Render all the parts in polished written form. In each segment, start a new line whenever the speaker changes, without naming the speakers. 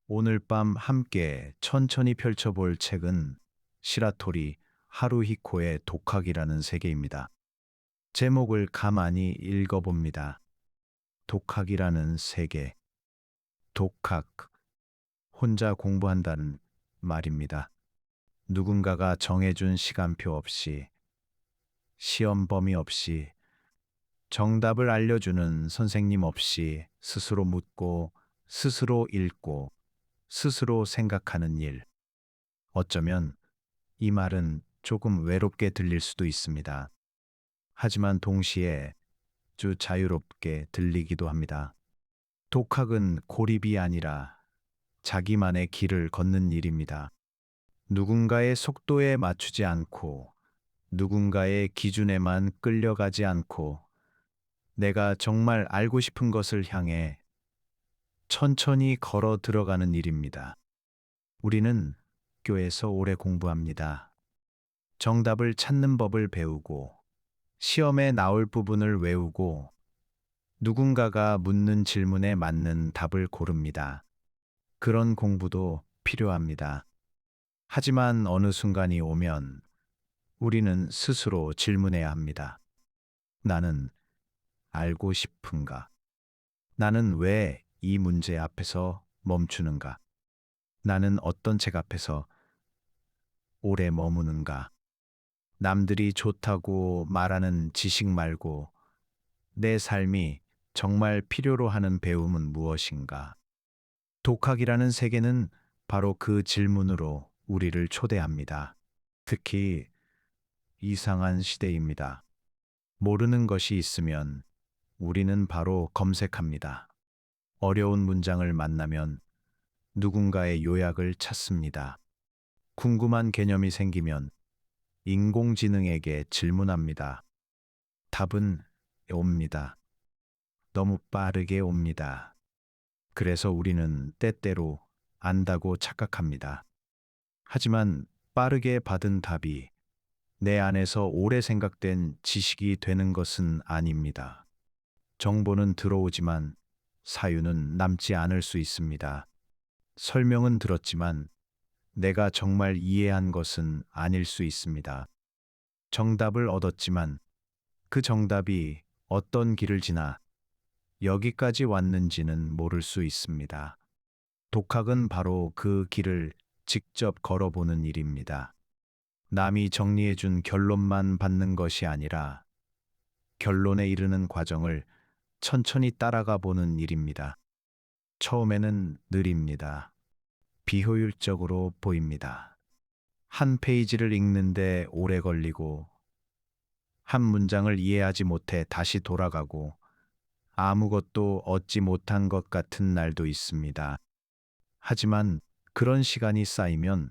오늘 밤 함께 천천히 펼쳐볼 책은 시라토리 하루히코의 독학이라는 세계입니다. 제목을 가만히 읽어봅니다. 독학이라는 세계. 독학. 혼자 공부한다는 말입니다. 누군가가 정해준 시간표 없이, 시험 범위 없이, 정답을 알려주는 선생님 없이 스스로 묻고, 스스로 읽고, 스스로 생각하는 일. 어쩌면 이 말은 조금 외롭게 들릴 수도 있습니다. 하지만 동시에 아주 자유롭게 들리기도 합니다. 독학은 고립이 아니라 자기만의 길을 걷는 일입니다. 누군가의 속도에 맞추지 않고 누군가의 기준에만 끌려가지 않고 내가 정말 알고 싶은 것을 향해 천천히 걸어 들어가는 일입니다. 우리는 학교에서 오래 공부합니다. 정답을 찾는 법을 배우고 시험에 나올 부분을 외우고 누군가가 묻는 질문에 맞는 답을 고릅니다. 그런 공부도 필요합니다. 하지만 어느 순간이 오면 우리는 스스로 질문해야 합니다. 나는 알고 싶은가? 나는 왜 이 문제 앞에서 멈추는가? 나는 어떤 책 앞에서 오래 머무는가? 남들이 좋다고 말하는 지식 말고 내 삶이 정말 필요로 하는 배움은 무엇인가? 독학이라는 세계는 바로 그 질문으로 우리를 초대합니다. 특히 이상한 시대입니다. 모르는 것이 있으면 우리는 바로 검색합니다. 어려운 문장을 만나면 누군가의 요약을 찾습니다. 궁금한 개념이 생기면 인공지능에게 질문합니다. 답은 옵니다. 너무 빠르게 옵니다. 그래서 우리는 때때로 안다고 착각합니다. 하지만 빠르게 받은 답이 내 안에서 오래 생각된 지식이 되는 것은 아닙니다. 정보는 들어오지만 사유는 남지 않을 수 있습니다. 설명은 들었지만 내가 정말 이해한 것은 아닐 수 있습니다. 정답을 얻었지만 그 정답이 어떤 길을 지나 여기까지 왔는지는 모를 수 있습니다. 독학은 바로 그 길을 직접 걸어보는 일입니다. 남이 정리해준 결론만 받는 것이 아니라 결론에 이르는 과정을 천천히 따라가 보는 일입니다. 처음에는 느립니다. 비효율적으로 보입니다. 한 페이지를 읽는데 오래 걸리고, 한 문장을 이해하지 못해 다시 돌아가고, 아무것도 얻지 못한 것 같은 날도 있습니다. 하지만 그런 시간이 쌓이면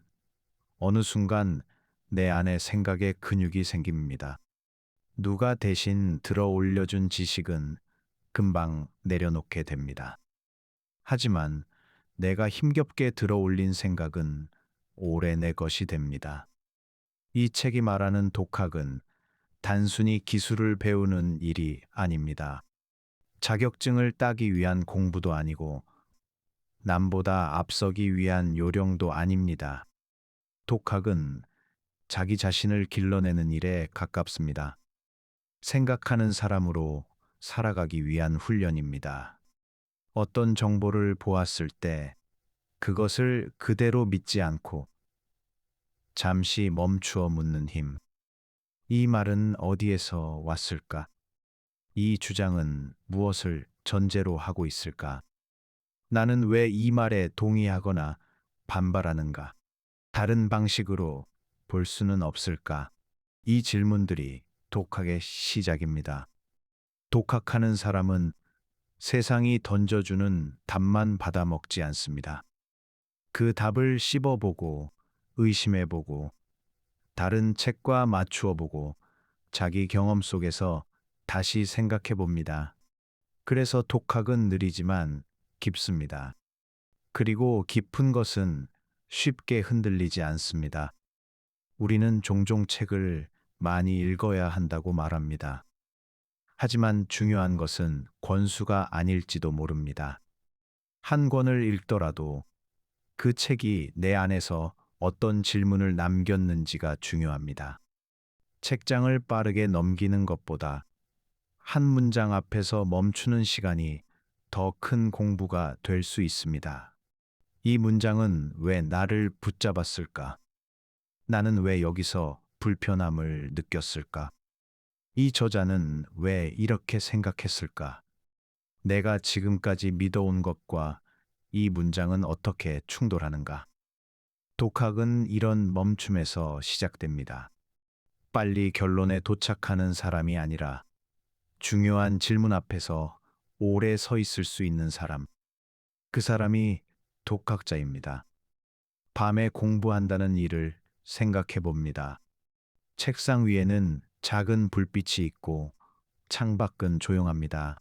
어느 순간 내 안에 생각의 근육이 생깁니다. 누가 대신 들어 올려준 지식은 금방 내려놓게 됩니다. 하지만 내가 힘겹게 들어 올린 생각은 오래 내 것이 됩니다. 이 책이 말하는 독학은 단순히 기술을 배우는 일이 아닙니다. 자격증을 따기 위한 공부도 아니고 남보다 앞서기 위한 요령도 아닙니다. 독학은 자기 자신을 길러내는 일에 가깝습니다. 생각하는 사람으로 살아가기 위한 훈련입니다. 어떤 정보를 보았을 때 그것을 그대로 믿지 않고 잠시 멈추어 묻는 힘. 이 말은 어디에서 왔을까? 이 주장은 무엇을 전제로 하고 있을까? 나는 왜 이 말에 동의하거나 반발하는가? 다른 방식으로 볼 수는 없을까? 이 질문들이 독학의 시작입니다. 독학하는 사람은 세상이 던져주는 답만 받아먹지 않습니다. 그 답을 씹어보고, 의심해보고, 다른 책과 맞추어보고, 자기 경험 속에서 다시 생각해봅니다. 그래서 독학은 느리지만 깊습니다. 그리고 깊은 것은 쉽게 흔들리지 않습니다. 우리는 종종 책을 많이 읽어야 한다고 말합니다. 하지만 중요한 것은 권수가 아닐지도 모릅니다. 한 권을 읽더라도 그 책이 내 안에서 어떤 질문을 남겼는지가 중요합니다. 책장을 빠르게 넘기는 것보다 한 문장 앞에서 멈추는 시간이 더 큰 공부가 될 수 있습니다. 이 문장은 왜 나를 붙잡았을까? 나는 왜 여기서 불편함을 느꼈을까? 이 저자는 왜 이렇게 생각했을까? 내가 지금까지 믿어온 것과 이 문장은 어떻게 충돌하는가? 독학은 이런 멈춤에서 시작됩니다. 빨리 결론에 도착하는 사람이 아니라 중요한 질문 앞에서 오래 서 있을 수 있는 사람. 그 사람이 독학자입니다. 밤에 공부한다는 일을 생각해 봅니다. 책상 위에는 작은 불빛이 있고 창밖은 조용합니다.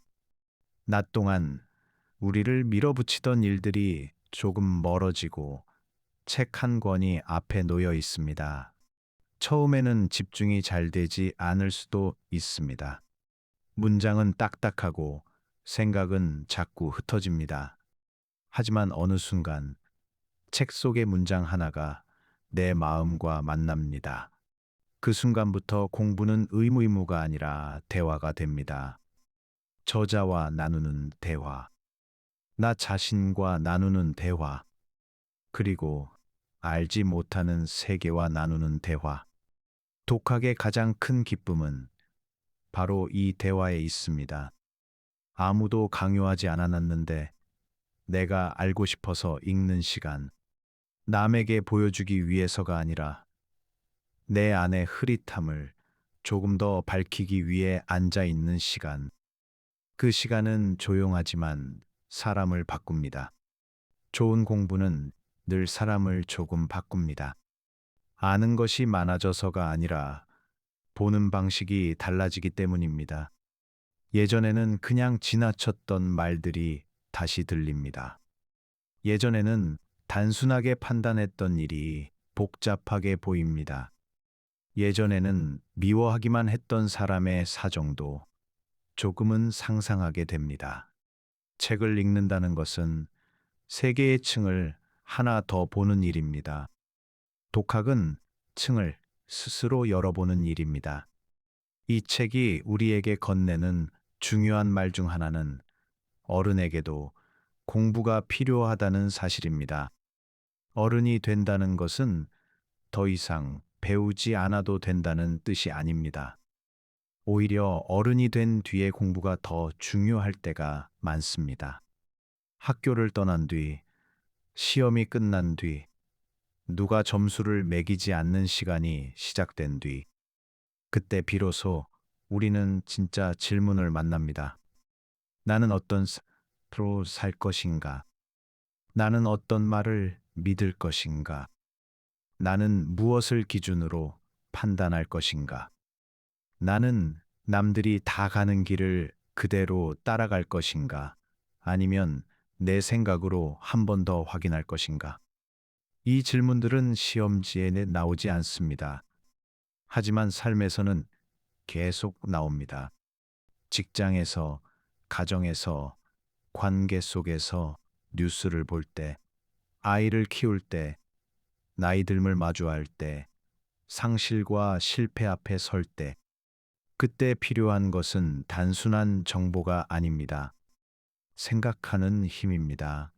낮 동안 우리를 밀어붙이던 일들이 조금 멀어지고 책 한 권이 앞에 놓여 있습니다. 처음에는 집중이 잘 되지 않을 수도 있습니다. 문장은 딱딱하고 생각은 자꾸 흩어집니다. 하지만 어느 순간 책 속의 문장 하나가 내 마음과 만납니다. 그 순간부터 공부는 의무가 아니라 대화가 됩니다. 저자와 나누는 대화, 나 자신과 나누는 대화, 그리고 알지 못하는 세계와 나누는 대화. 독학의 가장 큰 기쁨은 바로 이 대화에 있습니다. 아무도 강요하지 않았는데 내가 알고 싶어서 읽는 시간. 남에게 보여주기 위해서가 아니라 내 안의 흐릿함을 조금 더 밝히기 위해 앉아 있는 시간. 그 시간은 조용하지만 사람을 바꿉니다. 좋은 공부는 늘 사람을 조금 바꿉니다. 아는 것이 많아져서가 아니라 보는 방식이 달라지기 때문입니다. 예전에는 그냥 지나쳤던 말들이 다시 들립니다. 예전에는 단순하게 판단했던 일이 복잡하게 보입니다. 예전에는 미워하기만 했던 사람의 사정도 조금은 상상하게 됩니다. 책을 읽는다는 것은 세계의 층을 하나 더 보는 일입니다. 독학은 층을 스스로 열어보는 일입니다. 이 책이 우리에게 건네는 중요한 말 중 하나는 어른에게도 공부가 필요하다는 사실입니다. 어른이 된다는 것은 더 이상 배우지 않아도 된다는 뜻이 아닙니다. 오히려 어른이 된 뒤에 공부가 더 중요할 때가 많습니다. 학교를 떠난 뒤, 시험이 끝난 뒤, 누가 점수를 매기지 않는 시간이 시작된 뒤, 그때 비로소 우리는 진짜 질문을 만납니다. 나는 어떤 삶으로 살 것인가? 나는 어떤 말을 믿을 것인가? 나는 무엇을 기준으로 판단할 것인가? 나는 남들이 다 가는 길을 그대로 따라갈 것인가? 아니면 내 생각으로 한 번 더 확인할 것인가? 이 질문들은 시험지에 나오지 않습니다. 하지만 삶에서는 계속 나옵니다. 직장에서, 가정에서, 관계 속에서, 뉴스를 볼 때, 아이를 키울 때, 나이 듦을 마주할 때, 상실과 실패 앞에 설 때, 그때 필요한 것은 단순한 정보가 아닙니다. 생각하는 힘입니다.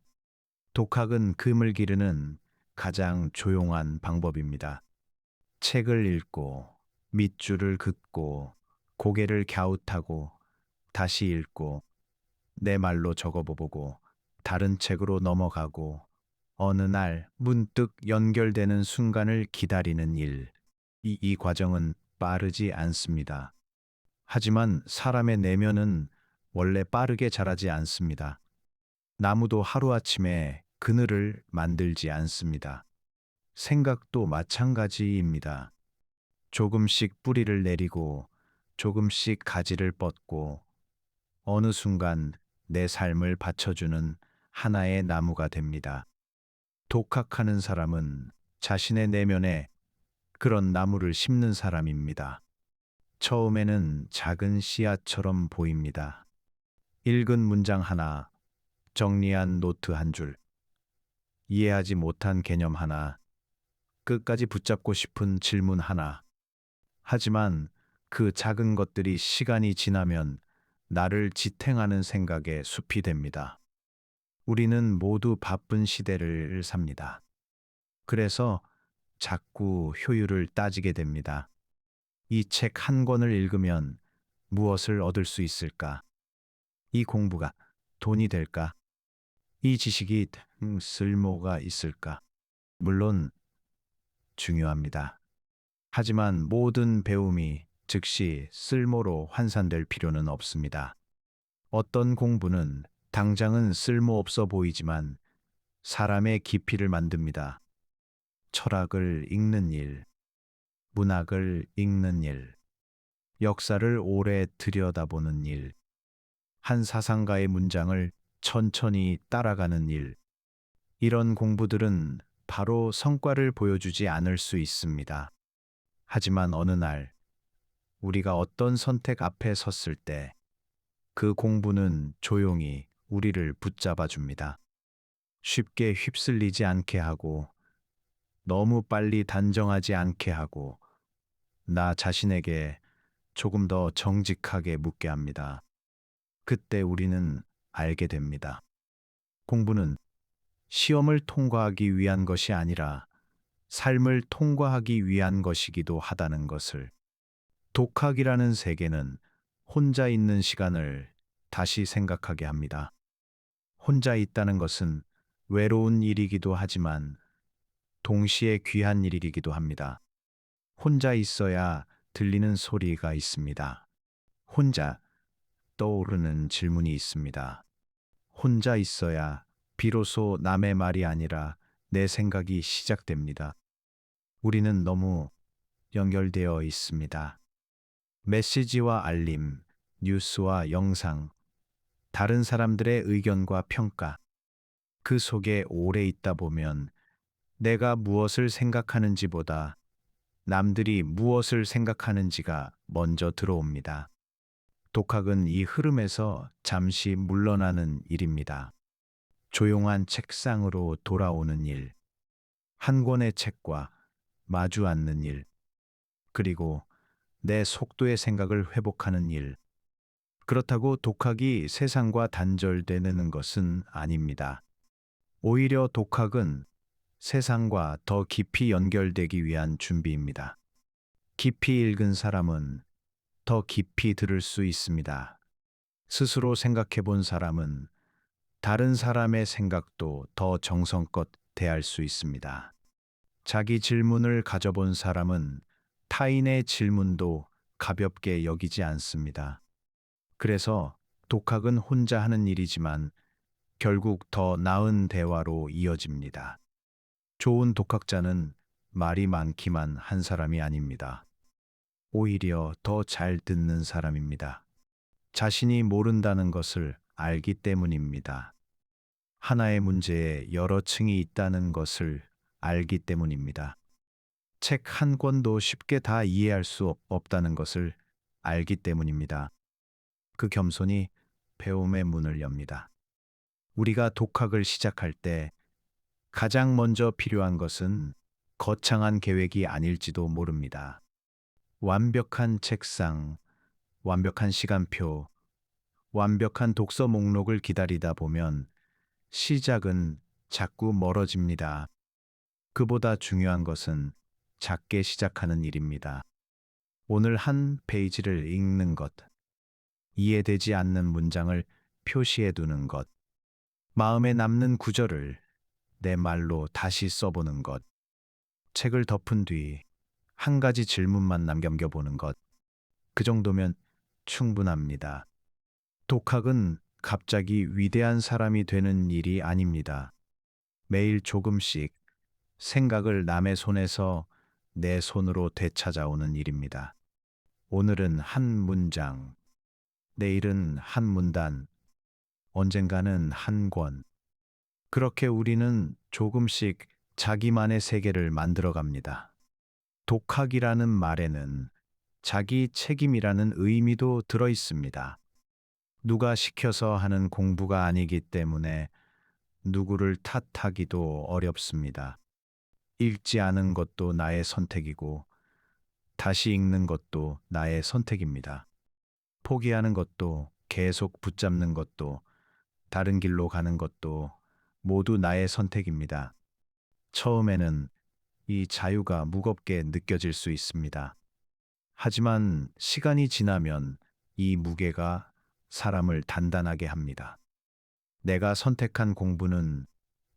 독학은 금을 기르는 가장 조용한 방법입니다. 책을 읽고, 밑줄을 긋고, 고개를 갸웃하고, 다시 읽고, 내 말로 적어보고, 다른 책으로 넘어가고, 어느 날 문득 연결되는 순간을 기다리는 일. 이 과정은 빠르지 않습니다. 하지만 사람의 내면은 원래 빠르게 자라지 않습니다. 나무도 하루아침에 그늘을 만들지 않습니다. 생각도 마찬가지입니다. 조금씩 뿌리를 내리고 조금씩 가지를 뻗고 어느 순간 내 삶을 받쳐주는 하나의 나무가 됩니다. 독학하는 사람은 자신의 내면에 그런 나무를 심는 사람입니다. 처음에는 작은 씨앗처럼 보입니다. 읽은 문장 하나, 정리한 노트 한 줄, 이해하지 못한 개념 하나, 끝까지 붙잡고 싶은 질문 하나. 하지만 그 작은 것들이 시간이 지나면 나를 지탱하는 생각의 숲이 됩니다. 우리는 모두 바쁜 시대를 삽니다. 그래서 자꾸 효율을 따지게 됩니다. 이 책 한 권을 읽으면 무엇을 얻을 수 있을까? 이 공부가 돈이 될까? 이 지식이 쓸모가 있을까? 물론 중요합니다. 하지만 모든 배움이 즉시 쓸모로 환산될 필요는 없습니다. 어떤 공부는 당장은 쓸모없어 보이지만 사람의 깊이를 만듭니다. 철학을 읽는 일, 문학을 읽는 일, 역사를 오래 들여다보는 일, 한 사상가의 문장을 천천히 따라가는 일, 이런 공부들은 바로 성과를 보여주지 않을 수 있습니다. 하지만 어느 날 우리가 어떤 선택 앞에 섰을 때 그 공부는 조용히 우리를 붙잡아 줍니다. 쉽게 휩쓸리지 않게 하고 너무 빨리 단정하지 않게 하고 나 자신에게 조금 더 정직하게 묻게 합니다. 그때 우리는 알게 됩니다. 공부는 시험을 통과하기 위한 것이 아니라 삶을 통과하기 위한 것이기도 하다는 것을. 독학이라는 세계는 혼자 있는 시간을 다시 생각하게 합니다. 혼자 있다는 것은 외로운 일이기도 하지만 동시에 귀한 일이기도 합니다. 혼자 있어야 들리는 소리가 있습니다. 혼자 떠오르는 질문이 있습니다. 혼자 있어야 비로소 남의 말이 아니라 내 생각이 시작됩니다. 우리는 너무 연결되어 있습니다. 메시지와 알림, 뉴스와 영상, 다른 사람들의 의견과 평가, 그 속에 오래 있다 보면 내가 무엇을 생각하는지보다 남들이 무엇을 생각하는지가 먼저 들어옵니다. 독학은 이 흐름에서 잠시 물러나는 일입니다. 조용한 책상으로 돌아오는 일, 한 권의 책과 마주 앉는 일, 그리고 내 속도의 생각을 회복하는 일. 그렇다고 독학이 세상과 단절되는 것은 아닙니다. 오히려 독학은 세상과 더 깊이 연결되기 위한 준비입니다. 깊이 읽은 사람은 더 깊이 들을 수 있습니다. 스스로 생각해 본 사람은 다른 사람의 생각도 더 정성껏 대할 수 있습니다. 자기 질문을 가져본 사람은 타인의 질문도 가볍게 여기지 않습니다. 그래서 독학은 혼자 하는 일이지만 결국 더 나은 대화로 이어집니다. 좋은 독학자는 말이 많기만 한 사람이 아닙니다. 오히려 더 잘 듣는 사람입니다. 자신이 모른다는 것을 알기 때문입니다. 하나의 문제에 여러 층이 있다는 것을 알기 때문입니다. 책 한 권도 쉽게 다 이해할 수 없다는 것을 알기 때문입니다. 그 겸손이 배움의 문을 엽니다. 우리가 독학을 시작할 때 가장 먼저 필요한 것은 거창한 계획이 아닐지도 모릅니다. 완벽한 책상, 완벽한 시간표, 완벽한 독서 목록을 기다리다 보면 시작은 자꾸 멀어집니다. 그보다 중요한 것은 작게 시작하는 일입니다. 오늘 한 페이지를 읽는 것, 이해되지 않는 문장을 표시해 두는 것, 마음에 남는 구절을 내 말로 다시 써보는 것, 책을 덮은 뒤 한 가지 질문만 남겨보는 것, 그 정도면 충분합니다. 독학은 갑자기 위대한 사람이 되는 일이 아닙니다. 매일 조금씩 생각을 남의 손에서 내 손으로 되찾아오는 일입니다. 오늘은 한 문장, 내일은 한 문단, 언젠가는 한 권. 그렇게 우리는 조금씩 자기만의 세계를 만들어 갑니다. 독학이라는 말에는 자기 책임이라는 의미도 들어 있습니다. 누가 시켜서 하는 공부가 아니기 때문에 누구를 탓하기도 어렵습니다. 읽지 않은 것도 나의 선택이고, 다시 읽는 것도 나의 선택입니다. 포기하는 것도, 계속 붙잡는 것도, 다른 길로 가는 것도 모두 나의 선택입니다. 처음에는 이 자유가 무겁게 느껴질 수 있습니다. 하지만 시간이 지나면 이 무게가 사람을 단단하게 합니다. 내가 선택한 공부는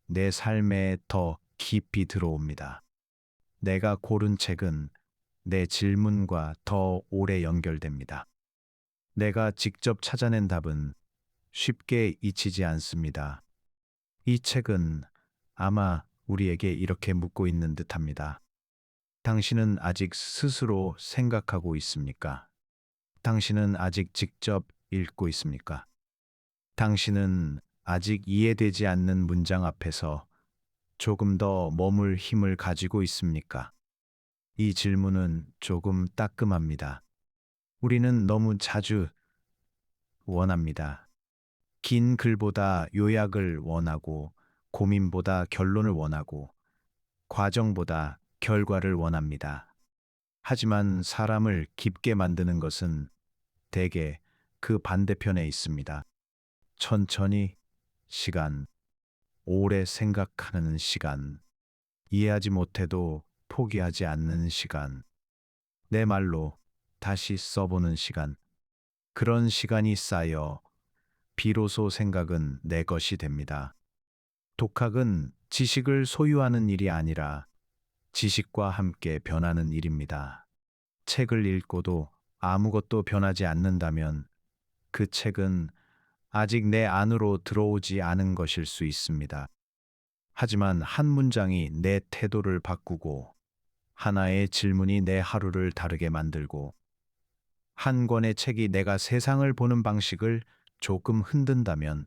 내 삶에 더 깊이 들어옵니다. 내가 고른 책은 내 질문과 더 오래 연결됩니다. 내가 직접 찾아낸 답은 쉽게 잊히지 않습니다. 이 책은 아마 우리에게 이렇게 묻고 있는 듯합니다. 당신은 아직 스스로 생각하고 있습니까? 당신은 아직 직접 읽고 있습니까? 당신은 아직 이해되지 않는 문장 앞에서 조금 더 머물 힘을 가지고 있습니까? 이 질문은 조금 따끔합니다. 우리는 너무 자주 원합니다. 긴 글보다 요약을 원하고, 고민보다 결론을 원하고, 과정보다 결과를 원합니다. 하지만 사람을 깊게 만드는 것은 대개 그 반대편에 있습니다. 천천히 시간, 오래 생각하는 시간, 이해하지 못해도 포기하지 않는 시간, 내 말로 다시 써보는 시간, 그런 시간이 쌓여 비로소 생각은 내 것이 됩니다. 독학은 지식을 소유하는 일이 아니라 지식과 함께 변하는 일입니다. 책을 읽고도 아무것도 변하지 않는다면 그 책은 아직 내 안으로 들어오지 않은 것일 수 있습니다. 하지만 한 문장이 내 태도를 바꾸고, 하나의 질문이 내 하루를 다르게 만들고, 한 권의 책이 내가 세상을 보는 방식을 조금 흔든다면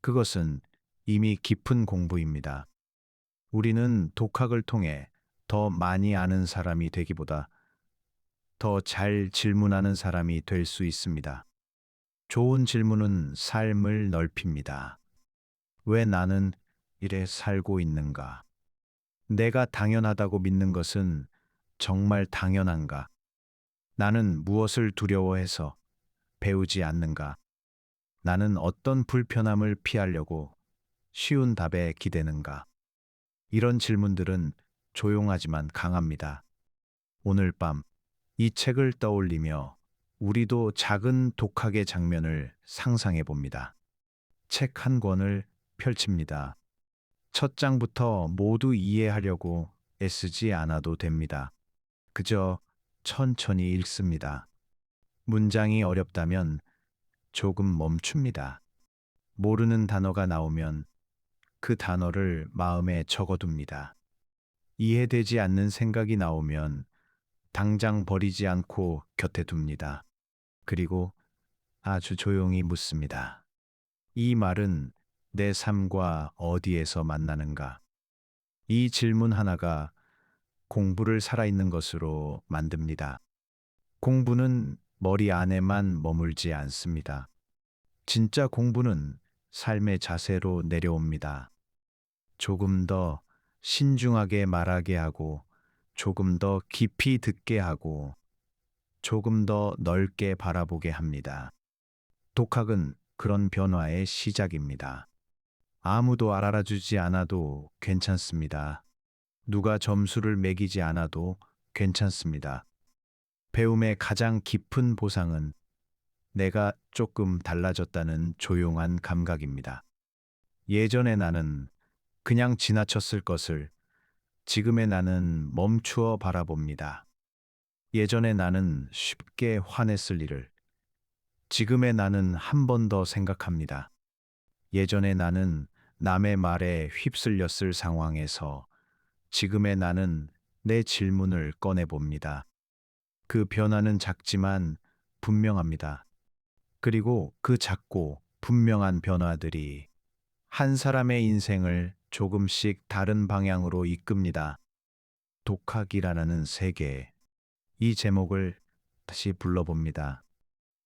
그것은 이미 깊은 공부입니다. 우리는 독학을 통해 더 많이 아는 사람이 되기보다 더 잘 질문하는 사람이 될 수 있습니다. 좋은 질문은 삶을 넓힙니다. 왜 나는 이래 살고 있는가? 내가 당연하다고 믿는 것은 정말 당연한가? 나는 무엇을 두려워해서 배우지 않는가? 나는 어떤 불편함을 피하려고 쉬운 답에 기대는가? 이런 질문들은 조용하지만 강합니다. 오늘 밤 이 책을 떠올리며 우리도 작은 독학의 장면을 상상해 봅니다. 책 한 권을 펼칩니다. 첫 장부터 모두 이해하려고 애쓰지 않아도 됩니다. 그저 천천히 읽습니다. 문장이 어렵다면 조금 멈춥니다. 모르는 단어가 나오면 그 단어를 마음에 적어둡니다. 이해되지 않는 생각이 나오면 당장 버리지 않고 곁에 둡니다. 그리고 아주 조용히 묻습니다. 이 말은 내 삶과 어디에서 만나는가? 이 질문 하나가 공부를 살아있는 것으로 만듭니다. 공부는 머리 안에만 머물지 않습니다. 진짜 공부는 삶의 자세로 내려옵니다. 조금 더 신중하게 말하게 하고, 조금 더 깊이 듣게 하고, 조금 더 넓게 바라보게 합니다. 독학은 그런 변화의 시작입니다. 아무도 알아주지 않아도 괜찮습니다. 누가 점수를 매기지 않아도 괜찮습니다. 배움의 가장 깊은 보상은 내가 조금 달라졌다는 조용한 감각입니다. 예전에 나는 그냥 지나쳤을 것을 지금의 나는 멈추어 바라봅니다. 예전에 나는 쉽게 화냈을 일을 지금의 나는 한 번 더 생각합니다. 예전에 나는 남의 말에 휩쓸렸을 상황에서 지금의 나는 내 질문을 꺼내봅니다. 그 변화는 작지만 분명합니다. 그리고 그 작고 분명한 변화들이 한 사람의 인생을 조금씩 다른 방향으로 이끕니다. 독학이라는 세계. 이 제목을 다시 불러봅니다.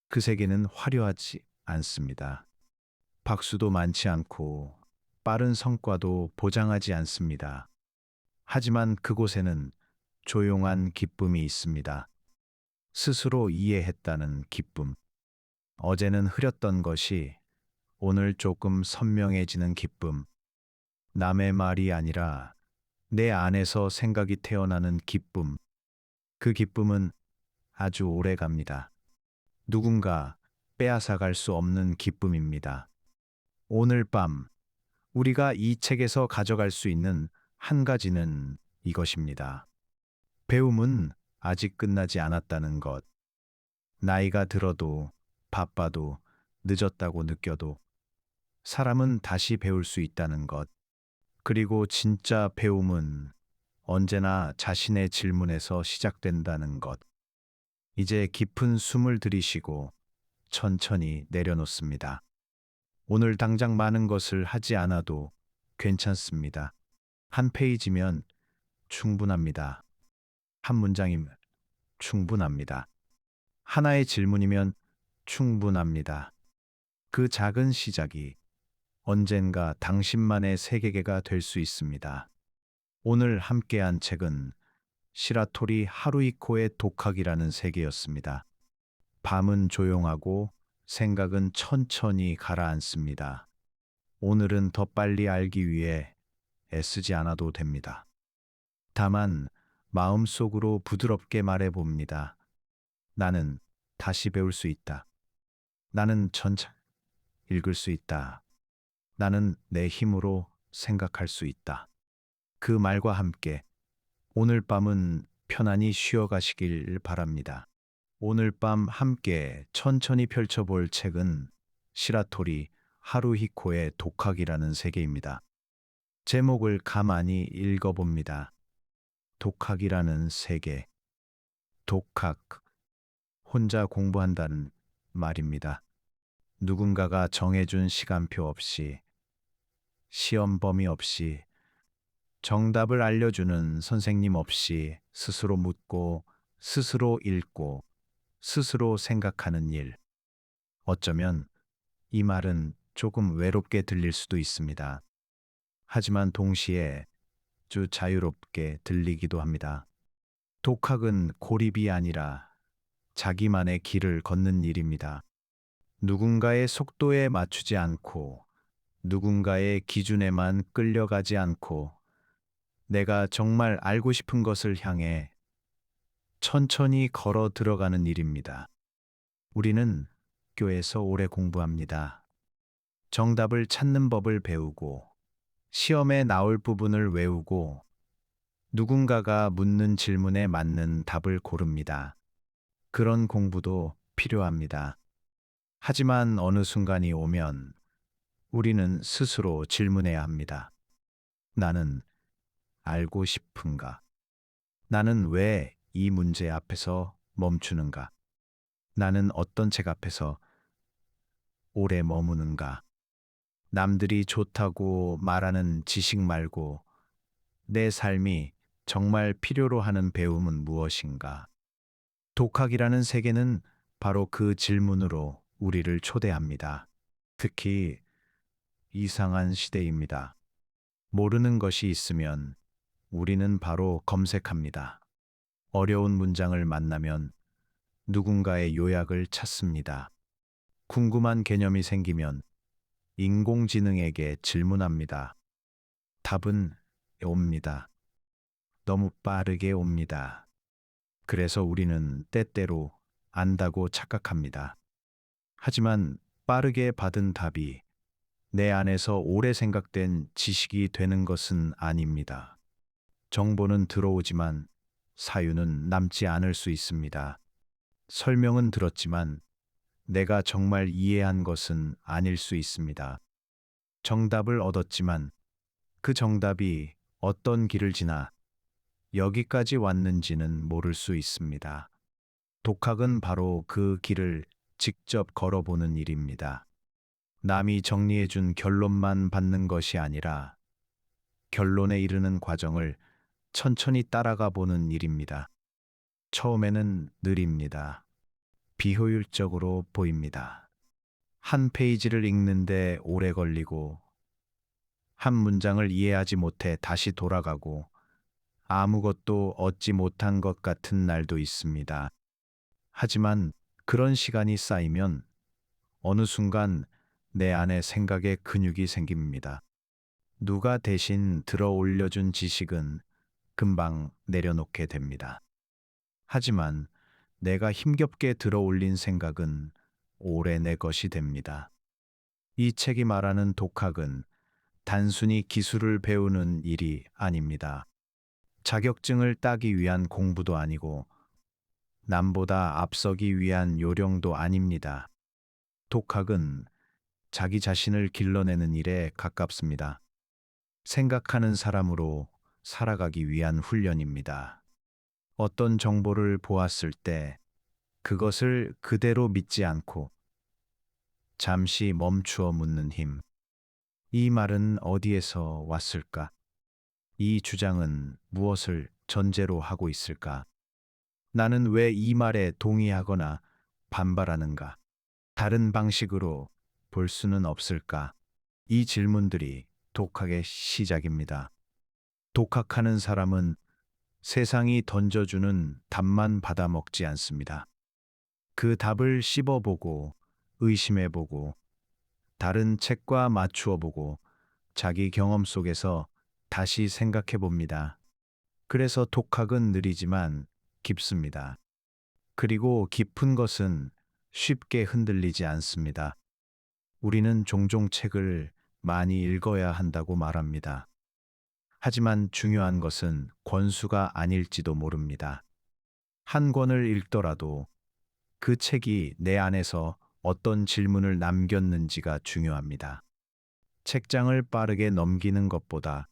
그 세계는 화려하지 않습니다. 박수도 많지 않고 빠른 성과도 보장하지 않습니다. 하지만 그곳에는 조용한 기쁨이 있습니다. 스스로 이해했다는 기쁨. 어제는 흐렸던 것이 오늘 조금 선명해지는 기쁨. 남의 말이 아니라 내 안에서 생각이 태어나는 기쁨. 그 기쁨은 아주 오래 갑니다. 누군가 빼앗아갈 수 없는 기쁨입니다. 오늘 밤 우리가 이 책에서 가져갈 수 있는 한 가지는 이것입니다. 배움은 아직 끝나지 않았다는 것. 나이가 들어도 바빠도 늦었다고 느껴도 사람은 다시 배울 수 있다는 것. 그리고 진짜 배움은 언제나 자신의 질문에서 시작된다는 것. 이제 깊은 숨을 들이쉬고 천천히 내려놓습니다. 오늘 당장 많은 것을 하지 않아도 괜찮습니다. 한 페이지면 충분합니다. 한 문장이면 충분합니다. 하나의 질문이면 충분합니다. 그 작은 시작이 언젠가 당신만의 세계가 될 수 있습니다. 오늘 함께한 책은 시라토리 하루이코의 독학이라는 세계였습니다. 밤은 조용하고 생각은 천천히 가라앉습니다. 오늘은 더 빨리 알기 위해 애쓰지 않아도 됩니다. 다만 마음속으로 부드럽게 말해봅니다. 나는 다시 배울 수 있다. 나는 천천히 읽을 수 있다. 나는 내 힘으로 생각할 수 있다. 그 말과 함께 오늘 밤은 편안히 쉬어가시길 바랍니다. 오늘 밤 함께 천천히 펼쳐볼 책은 시라토리 하루히코의 독학이라는 세계입니다. 제목을 가만히 읽어봅니다. 독학이라는 세계. 독학. 혼자 공부한다는 말입니다. 누군가가 정해준 시간표 없이, 시험 범위 없이, 정답을 알려주는 선생님 없이 스스로 묻고, 스스로 읽고, 스스로 생각하는 일. 어쩌면 이 말은 조금 외롭게 들릴 수도 있습니다. 하지만 동시에 아주 자유롭게 들리기도 합니다. 독학은 고립이 아니라 자기만의 길을 걷는 일입니다. 누군가의 속도에 맞추지 않고 누군가의 기준에만 끌려가지 않고 내가 정말 알고 싶은 것을 향해 천천히 걸어 들어가는 일입니다. 우리는 학교에서 오래 공부합니다. 정답을 찾는 법을 배우고 시험에 나올 부분을 외우고 누군가가 묻는 질문에 맞는 답을 고릅니다. 그런 공부도 필요합니다. 하지만 어느 순간이 오면 우리는 스스로 질문해야 합니다. 나는 알고 싶은가? 나는 왜 이 문제 앞에서 멈추는가? 나는 어떤 책 앞에서 오래 머무는가? 남들이 좋다고 말하는 지식 말고 내 삶이 정말 필요로 하는 배움은 무엇인가? 독학이라는 세계는 바로 그 질문으로 우리를 초대합니다. 특히 이상한 시대입니다. 모르는 것이 있으면 우리는 바로 검색합니다. 어려운 문장을 만나면 누군가의 요약을 찾습니다. 궁금한 개념이 생기면 인공지능에게 질문합니다. 답은 옵니다. 너무 빠르게 옵니다. 그래서 우리는 때때로 안다고 착각합니다. 하지만 빠르게 받은 답이 내 안에서 오래 생각된 지식이 되는 것은 아닙니다. 정보는 들어오지만 사유는 남지 않을 수 있습니다. 설명은 들었지만 내가 정말 이해한 것은 아닐 수 있습니다. 정답을 얻었지만 그 정답이 어떤 길을 지나 여기까지 왔는지는 모를 수 있습니다. 독학은 바로 그 길을 직접 걸어보는 일입니다. 남이 정리해준 결론만 받는 것이 아니라 결론에 이르는 과정을 천천히 따라가 보는 일입니다. 처음에는 느립니다. 비효율적으로 보입니다. 한 페이지를 읽는데 오래 걸리고 한 문장을 이해하지 못해 다시 돌아가고 아무것도 얻지 못한 것 같은 날도 있습니다. 하지만 그런 시간이 쌓이면 어느 순간 내 안에 생각의 근육이 생깁니다. 누가 대신 들어 올려준 지식은 금방 내려놓게 됩니다. 하지만 내가 힘겹게 들어 올린 생각은 오래 내 것이 됩니다. 이 책이 말하는 독학은 단순히 기술을 배우는 일이 아닙니다. 자격증을 따기 위한 공부도 아니고 남보다 앞서기 위한 요령도 아닙니다. 독학은 자기 자신을 길러내는 일에 가깝습니다. 생각하는 사람으로 살아가기 위한 훈련입니다. 어떤 정보를 보았을 때 그것을 그대로 믿지 않고 잠시 멈추어 묻는 힘. 이 말은 어디에서 왔을까? 이 주장은 무엇을 전제로 하고 있을까? 나는 왜 이 말에 동의하거나 반발하는가? 다른 방식으로 볼 수는 없을까? 이 질문들이 독학의 시작입니다. 독학하는 사람은 세상이 던져주는 답만 받아먹지 않습니다. 그 답을 씹어보고 의심해보고 다른 책과 맞추어보고 자기 경험 속에서 다시 생각해봅니다. 그래서 독학은 느리지만 깊습니다. 그리고 깊은 것은 쉽게 흔들리지 않습니다. 우리는 종종 책을 많이 읽어야 한다고 말합니다. 하지만 중요한 것은 권수가 아닐지도 모릅니다. 한 권을 읽더라도 그 책이 내 안에서 어떤 질문을 남겼는지가 중요합니다. 책장을 빠르게 넘기는 것보다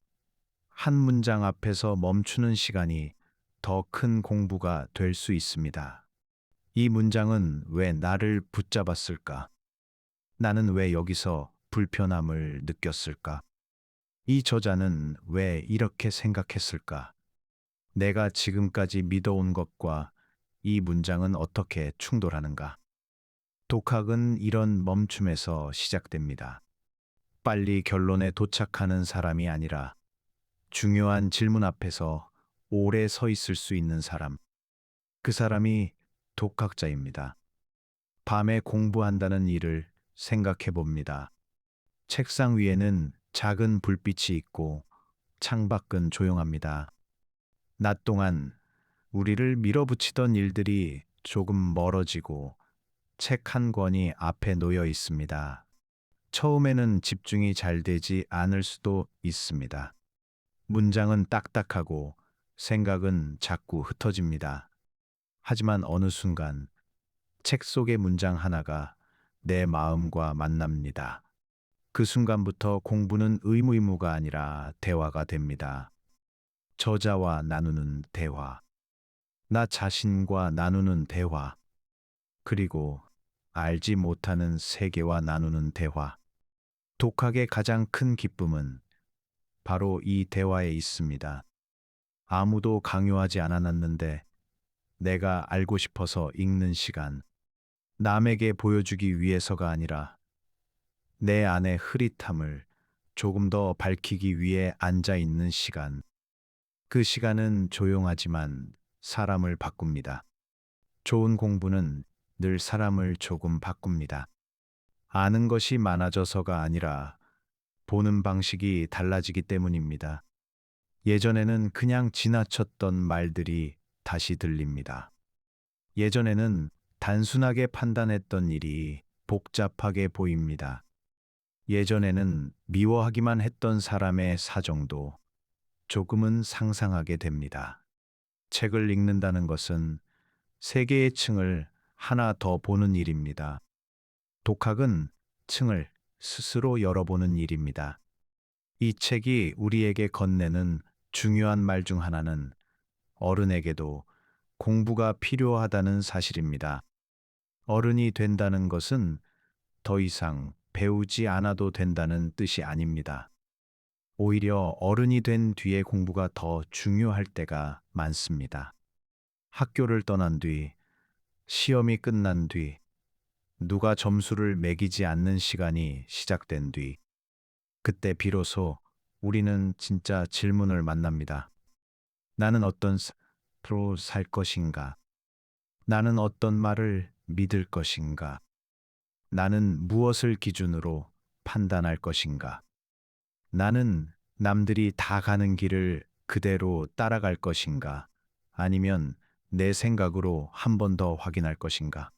한 문장 앞에서 멈추는 시간이 더 큰 공부가 될 수 있습니다. 이 문장은 왜 나를 붙잡았을까? 나는 왜 여기서 불편함을 느꼈을까? 이 저자는 왜 이렇게 생각했을까? 내가 지금까지 믿어온 것과 이 문장은 어떻게 충돌하는가? 독학은 이런 멈춤에서 시작됩니다. 빨리 결론에 도착하는 사람이 아니라 중요한 질문 앞에서 오래 서 있을 수 있는 사람. 그 사람이 독학자입니다. 밤에 공부한다는 일을 생각해 봅니다. 책상 위에는 작은 불빛이 있고 창밖은 조용합니다. 낮 동안 우리를 밀어붙이던 일들이 조금 멀어지고 책 한 권이 앞에 놓여 있습니다. 처음에는 집중이 잘 되지 않을 수도 있습니다. 문장은 딱딱하고 생각은 자꾸 흩어집니다. 하지만 어느 순간 책 속의 문장 하나가 내 마음과 만납니다. 그 순간부터 공부는 의무가 아니라 대화가 됩니다. 저자와 나누는 대화, 나 자신과 나누는 대화, 그리고 알지 못하는 세계와 나누는 대화. 독학의 가장 큰 기쁨은 바로 이 대화에 있습니다. 아무도 강요하지 않았는데 내가 알고 싶어서 읽는 시간, 남에게 보여주기 위해서가 아니라 내 안의 흐릿함을 조금 더 밝히기 위해 앉아 있는 시간. 그 시간은 조용하지만 사람을 바꿉니다. 좋은 공부는 늘 사람을 조금 바꿉니다. 아는 것이 많아져서가 아니라 보는 방식이 달라지기 때문입니다. 예전에는 그냥 지나쳤던 말들이 다시 들립니다. 예전에는 단순하게 판단했던 일이 복잡하게 보입니다. 예전에는 미워하기만 했던 사람의 사정도 조금은 상상하게 됩니다. 책을 읽는다는 것은 세계의 층을 하나 더 보는 일입니다. 독학은 층을 스스로 열어보는 일입니다. 이 책이 우리에게 건네는 중요한 말 중 하나는 어른에게도 공부가 필요하다는 사실입니다. 어른이 된다는 것은 더 이상 배우지 않아도 된다는 뜻이 아닙니다. 오히려 어른이 된 뒤에 공부가 더 중요할 때가 많습니다. 학교를 떠난 뒤, 시험이 끝난 뒤, 누가 점수를 매기지 않는 시간이 시작된 뒤, 그때 비로소 우리는 진짜 질문을 만납니다. 나는 어떤 삶으로 살 것인가? 나는 어떤 말을 믿을 것인가? 나는 무엇을 기준으로 판단할 것인가? 나는 남들이 다 가는 길을 그대로 따라갈 것인가? 아니면 내 생각으로 한 번 더 확인할 것인가?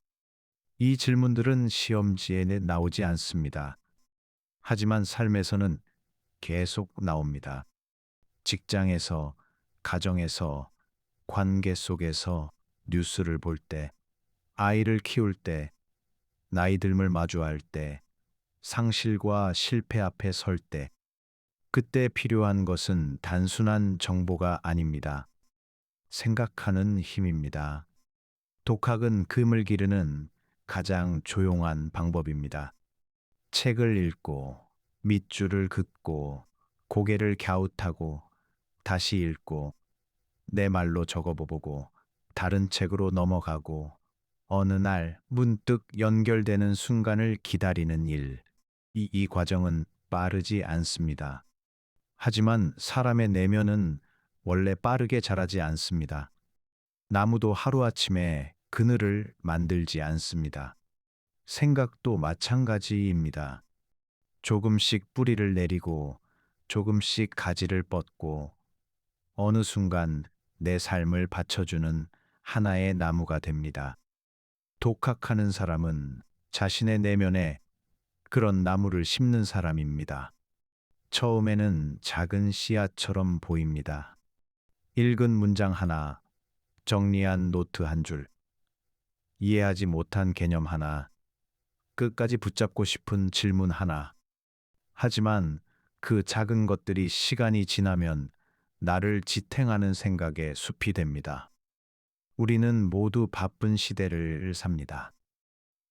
이 질문들은 시험지에 나오지 않습니다. 하지만 삶에서는 계속 나옵니다. 직장에서, 가정에서, 관계 속에서, 뉴스를 볼 때, 아이를 키울 때, 나이 듦을 마주할 때, 상실과 실패 앞에 설 때, 그때 필요한 것은 단순한 정보가 아닙니다. 생각하는 힘입니다. 독학은 금을 기르는 가장 조용한 방법입니다. 책을 읽고, 밑줄을 긋고, 고개를 갸웃하고, 다시 읽고, 내 말로 적어보고, 다른 책으로 넘어가고, 어느 날 문득 연결되는 순간을 기다리는 일. 이 과정은 빠르지 않습니다. 하지만 사람의 내면은 원래 빠르게 자라지 않습니다. 나무도 하루아침에 그늘을 만들지 않습니다. 생각도 마찬가지입니다. 조금씩 뿌리를 내리고 조금씩 가지를 뻗고 어느 순간 내 삶을 받쳐주는 하나의 나무가 됩니다. 독학하는 사람은 자신의 내면에 그런 나무를 심는 사람입니다. 처음에는 작은 씨앗처럼 보입니다. 읽은 문장 하나, 정리한 노트 한 줄, 이해하지 못한 개념 하나, 끝까지 붙잡고 싶은 질문 하나. 하지만 그 작은 것들이 시간이 지나면 나를 지탱하는 생각의 숲이 됩니다. 우리는 모두 바쁜 시대를 삽니다.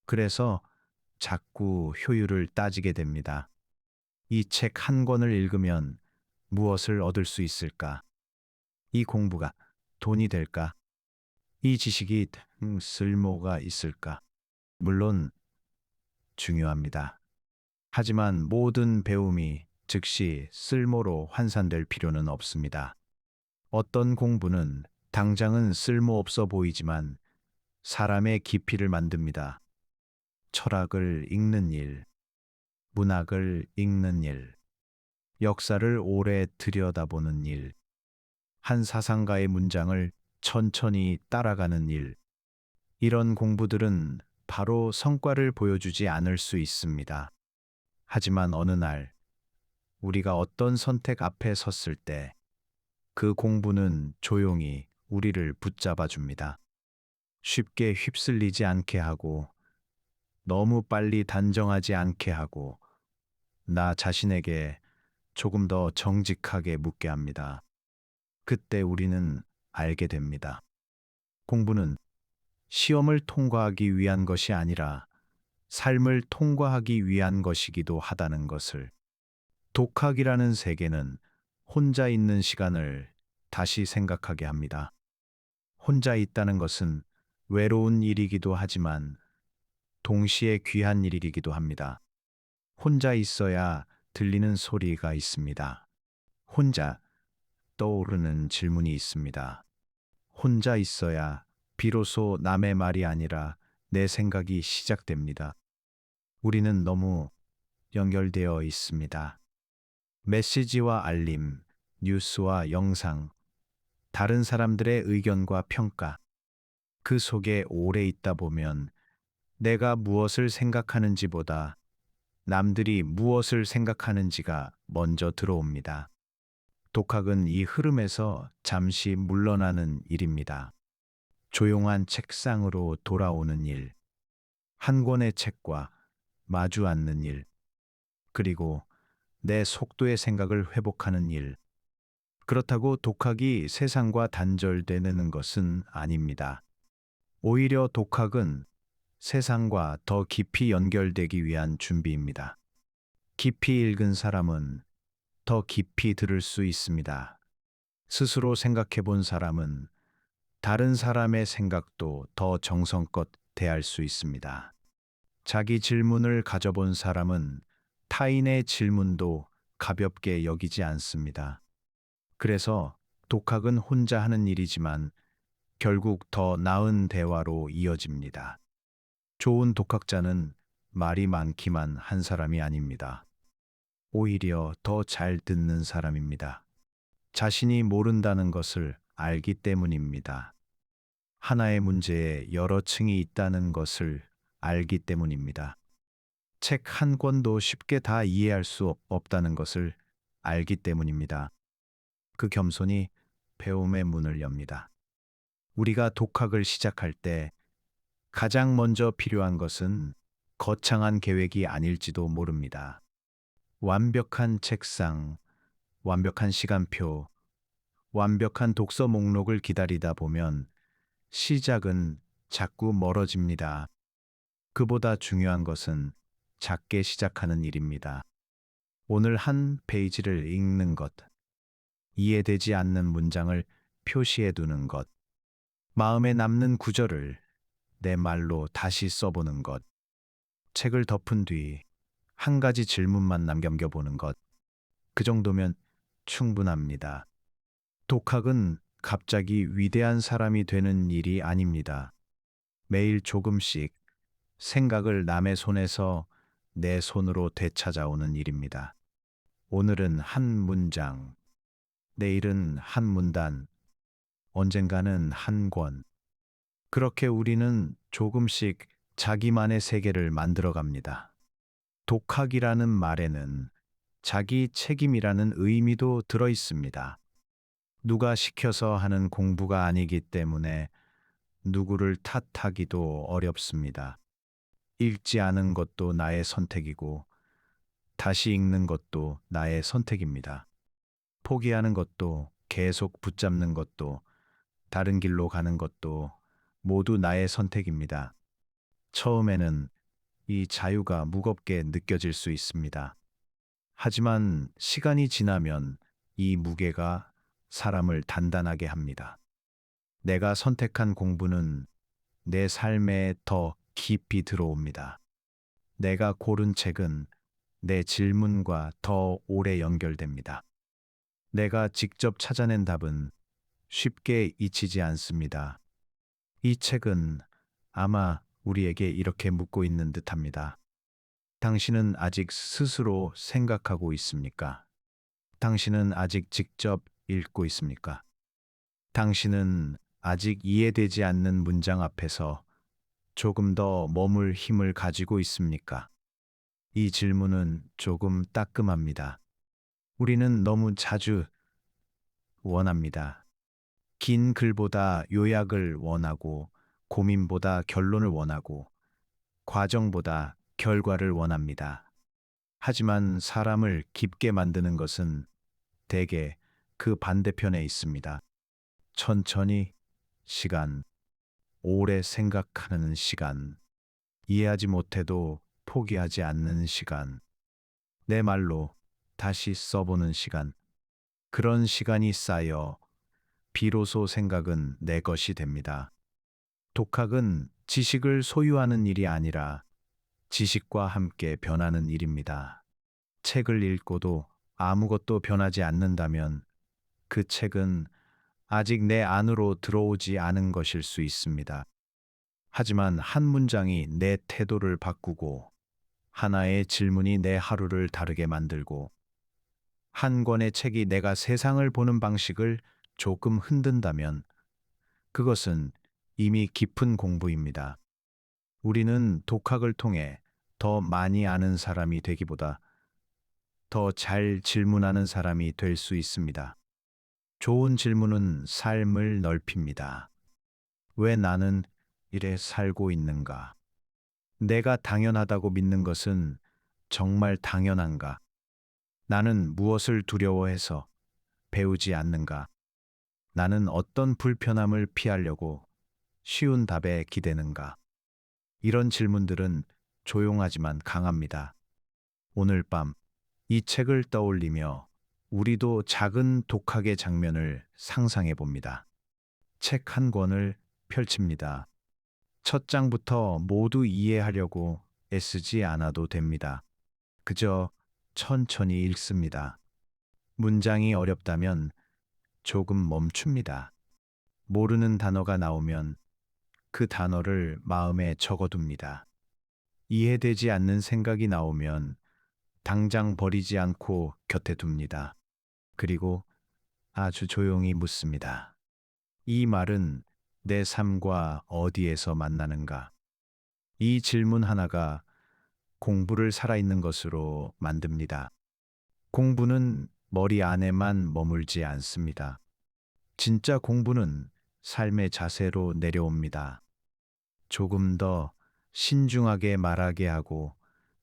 그래서 자꾸 효율을 따지게 됩니다. 이 책 한 권을 읽으면 무엇을 얻을 수 있을까? 이 공부가 돈이 될까? 이 지식이 쓸모가 있을까? 물론 중요합니다. 하지만 모든 배움이 즉시 쓸모로 환산될 필요는 없습니다. 어떤 공부는 당장은 쓸모없어 보이지만 사람의 깊이를 만듭니다. 철학을 읽는 일, 문학을 읽는 일, 역사를 오래 들여다보는 일, 한 사상가의 문장을 천천히 따라가는 일, 이런 공부들은 바로 성과를 보여주지 않을 수 있습니다. 하지만 어느 날 우리가 어떤 선택 앞에 섰을 때 그 공부는 조용히 우리를 붙잡아 줍니다. 쉽게 휩쓸리지 않게 하고 너무 빨리 단정하지 않게 하고 나 자신에게 조금 더 정직하게 묻게 합니다. 그때 우리는 알게 됩니다. 공부는 시험을 통과하기 위한 것이 아니라 삶을 통과하기 위한 것이기도 하다는 것을. 독학이라는 세계는 혼자 있는 시간을 다시 생각하게 합니다. 혼자 있다는 것은 외로운 일이기도 하지만 동시에 귀한 일이기도 합니다. 혼자 있어야 들리는 소리가 있습니다. 혼자 떠오르는 질문이 있습니다. 혼자 있어야 비로소 남의 말이 아니라 내 생각이 시작됩니다. 우리는 너무 연결되어 있습니다. 메시지와 알림, 뉴스와 영상, 다른 사람들의 의견과 평가. 그 속에 오래 있다 보면 내가 무엇을 생각하는지보다 남들이 무엇을 생각하는지가 먼저 들어옵니다. 독학은 이 흐름에서 잠시 물러나는 일입니다. 조용한 책상으로 돌아오는 일, 한 권의 책과 마주 앉는 일, 그리고 내 속도의 생각을 회복하는 일. 그렇다고 독학이 세상과 단절되는 것은 아닙니다. 오히려 독학은 세상과 더 깊이 연결되기 위한 준비입니다. 깊이 읽은 사람은 더 깊이 들을 수 있습니다. 스스로 생각해 본 사람은 다른 사람의 생각도 더 정성껏 대할 수 있습니다. 자기 질문을 가져본 사람은 타인의 질문도 가볍게 여기지 않습니다. 그래서 독학은 혼자 하는 일이지만 결국 더 나은 대화로 이어집니다. 좋은 독학자는 말이 많기만 한 사람이 아닙니다. 오히려 더 잘 듣는 사람입니다. 자신이 모른다는 것을 알기 때문입니다. 하나의 문제에 여러 층이 있다는 것을 알기 때문입니다. 책 한 권도 쉽게 다 이해할 수 없다는 것을 알기 때문입니다. 그 겸손이 배움의 문을 엽니다. 우리가 독학을 시작할 때 가장 먼저 필요한 것은 거창한 계획이 아닐지도 모릅니다. 완벽한 책상, 완벽한 시간표, 완벽한 독서 목록을 기다리다 보면 시작은 자꾸 멀어집니다. 그보다 중요한 것은 작게 시작하는 일입니다. 오늘 한 페이지를 읽는 것, 이해되지 않는 문장을 표시해 두는 것, 마음에 남는 구절을 내 말로 다시 써보는 것, 책을 덮은 뒤 한 가지 질문만 남겨보는 것, 그 정도면 충분합니다. 독학은 갑자기 위대한 사람이 되는 일이 아닙니다. 매일 조금씩 생각을 남의 손에서 내 손으로 되찾아오는 일입니다. 오늘은 한 문장, 내일은 한 문단, 언젠가는 한 권. 그렇게 우리는 조금씩 자기만의 세계를 만들어 갑니다. 독학이라는 말에는 자기 책임이라는 의미도 들어 있습니다. 누가 시켜서 하는 공부가 아니기 때문에 누구를 탓하기도 어렵습니다. 읽지 않은 것도 나의 선택이고, 다시 읽는 것도 나의 선택입니다. 포기하는 것도, 계속 붙잡는 것도, 다른 길로 가는 것도 모두 나의 선택입니다. 처음에는 이 자유가 무겁게 느껴질 수 있습니다. 하지만 시간이 지나면 이 무게가 사람을 단단하게 합니다. 내가 선택한 공부는 내 삶에 더 깊이 들어옵니다. 내가 고른 책은 내 질문과 더 오래 연결됩니다. 내가 직접 찾아낸 답은 쉽게 잊히지 않습니다. 이 책은 아마 우리에게 이렇게 묻고 있는 듯합니다. 당신은 아직 스스로 생각하고 있습니까? 당신은 아직 직접 읽고 있습니까? 당신은 아직 이해되지 않는 문장 앞에서 조금 더 머물 힘을 가지고 있습니까? 이 질문은 조금 따끔합니다. 우리는 너무 자주 원합니다. 긴 글보다 요약을 원하고, 고민보다 결론을 원하고, 과정보다 결과를 원합니다. 하지만 사람을 깊게 만드는 것은 대개 그 반대편에 있습니다. 천천히 시간, 오래 생각하는 시간, 이해하지 못해도 포기하지 않는 시간, 내 말로 다시 써보는 시간, 그런 시간이 쌓여 비로소 생각은 내 것이 됩니다. 독학은 지식을 소유하는 일이 아니라 지식과 함께 변하는 일입니다. 책을 읽고도 아무것도 변하지 않는다면 그 책은 아직 내 안으로 들어오지 않은 것일 수 있습니다. 하지만 한 문장이 내 태도를 바꾸고, 하나의 질문이 내 하루를 다르게 만들고, 한 권의 책이 내가 세상을 보는 방식을 조금 흔든다면 그것은 이미 깊은 공부입니다. 우리는 독학을 통해 더 많이 아는 사람이 되기보다 더 잘 질문하는 사람이 될 수 있습니다. 좋은 질문은 삶을 넓힙니다. 왜 나는 이래 살고 있는가? 내가 당연하다고 믿는 것은 정말 당연한가? 나는 무엇을 두려워해서 배우지 않는가? 나는 어떤 불편함을 피하려고 쉬운 답에 기대는가? 이런 질문들은 조용하지만 강합니다. 오늘 밤 이 책을 떠올리며 우리도 작은 독학의 장면을 상상해 봅니다. 책 한 권을 펼칩니다. 첫 장부터 모두 이해하려고 애쓰지 않아도 됩니다. 그저 천천히 읽습니다. 문장이 어렵다면 조금 멈춥니다. 모르는 단어가 나오면 그 단어를 마음에 적어둡니다. 이해되지 않는 생각이 나오면 당장 버리지 않고 곁에 둡니다. 그리고 아주 조용히 묻습니다. 이 말은 내 삶과 어디에서 만나는가? 이 질문 하나가 공부를 살아있는 것으로 만듭니다. 공부는 머리 안에만 머물지 않습니다. 진짜 공부는 삶의 자세로 내려옵니다. 조금 더 신중하게 말하게 하고,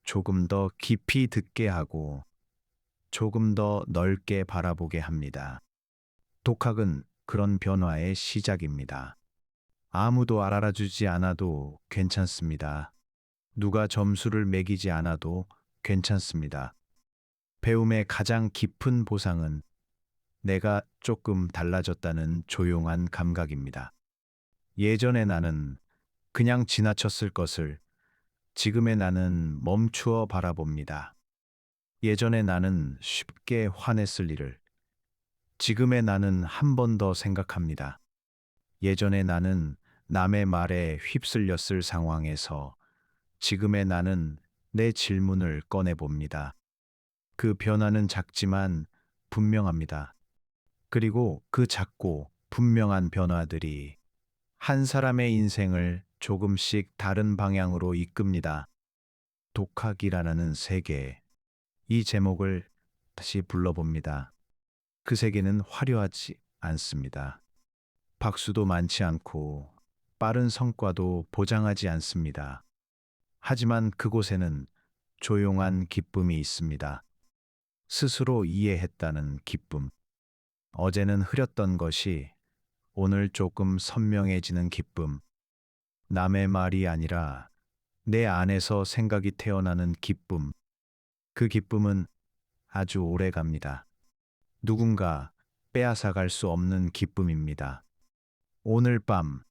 조금 더 깊이 듣게 하고, 조금 더 넓게 바라보게 합니다. 독학은 그런 변화의 시작입니다. 아무도 알아주지 않아도 괜찮습니다. 누가 점수를 매기지 않아도 괜찮습니다. 배움의 가장 깊은 보상은 내가 조금 달라졌다는 조용한 감각입니다. 예전에 나는 그냥 지나쳤을 것을 지금의 나는 멈추어 바라봅니다. 예전에 나는 쉽게 화냈을 일을 지금의 나는 한 번 더 생각합니다. 예전에 나는 남의 말에 휩쓸렸을 상황에서 지금의 나는 내 질문을 꺼내봅니다. 그 변화는 작지만 분명합니다. 그리고 그 작고 분명한 변화들이 한 사람의 인생을 조금씩 다른 방향으로 이끕니다. 독학이라는 세계. 이 제목을 다시 불러봅니다. 그 세계는 화려하지 않습니다. 박수도 많지 않고 빠른 성과도 보장하지 않습니다. 하지만 그곳에는 조용한 기쁨이 있습니다. 스스로 이해했다는 기쁨. 어제는 흐렸던 것이 오늘 조금 선명해지는 기쁨. 남의 말이 아니라 내 안에서 생각이 태어나는 기쁨. 그 기쁨은 아주 오래 갑니다. 누군가 빼앗아갈 수 없는 기쁨입니다. 오늘 밤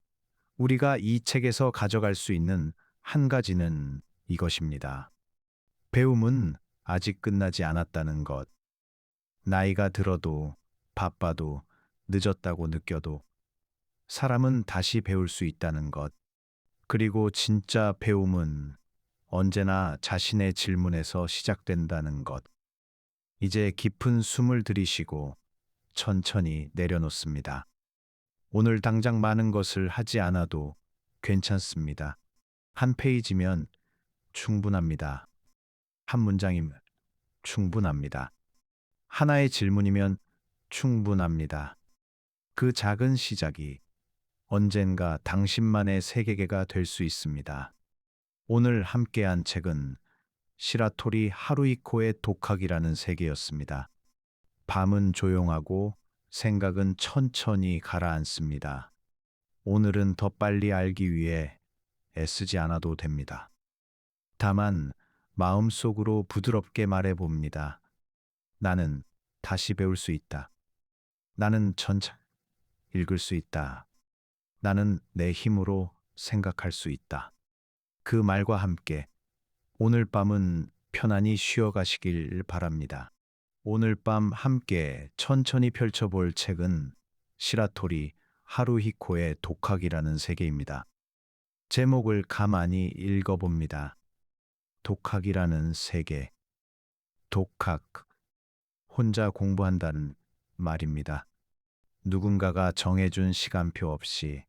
우리가 이 책에서 가져갈 수 있는 한 가지는 이것입니다. 배움은 아직 끝나지 않았다는 것. 나이가 들어도 바빠도 늦었다고 느껴도 사람은 다시 배울 수 있다는 것. 그리고 진짜 배움은 언제나 자신의 질문에서 시작된다는 것. 이제 깊은 숨을 들이쉬고 천천히 내려놓습니다. 오늘 당장 많은 것을 하지 않아도 괜찮습니다. 한 페이지면 충분합니다. 한 문장이면 충분합니다. 하나의 질문이면 충분합니다. 그 작은 시작이 언젠가 당신만의 세계가 될 수 있습니다. 오늘 함께한 책은 시라토리 하루이코의 독학이라는 세계였습니다. 밤은 조용하고 생각은 천천히 가라앉습니다. 오늘은 더 빨리 알기 위해 애쓰지 않아도 됩니다. 다만 마음속으로 부드럽게 말해봅니다. 나는 다시 배울 수 있다. 나는 천천히 읽을 수 있다. 나는 내 힘으로 생각할 수 있다. 그 말과 함께 오늘 밤은 편안히 쉬어가시길 바랍니다. 오늘 밤 함께 천천히 펼쳐볼 책은 시라토리 하루히코의 독학이라는 세계입니다. 제목을 가만히 읽어봅니다. 독학이라는 세계. 독학. 혼자 공부한다는 말입니다. 누군가가 정해준 시간표 없이,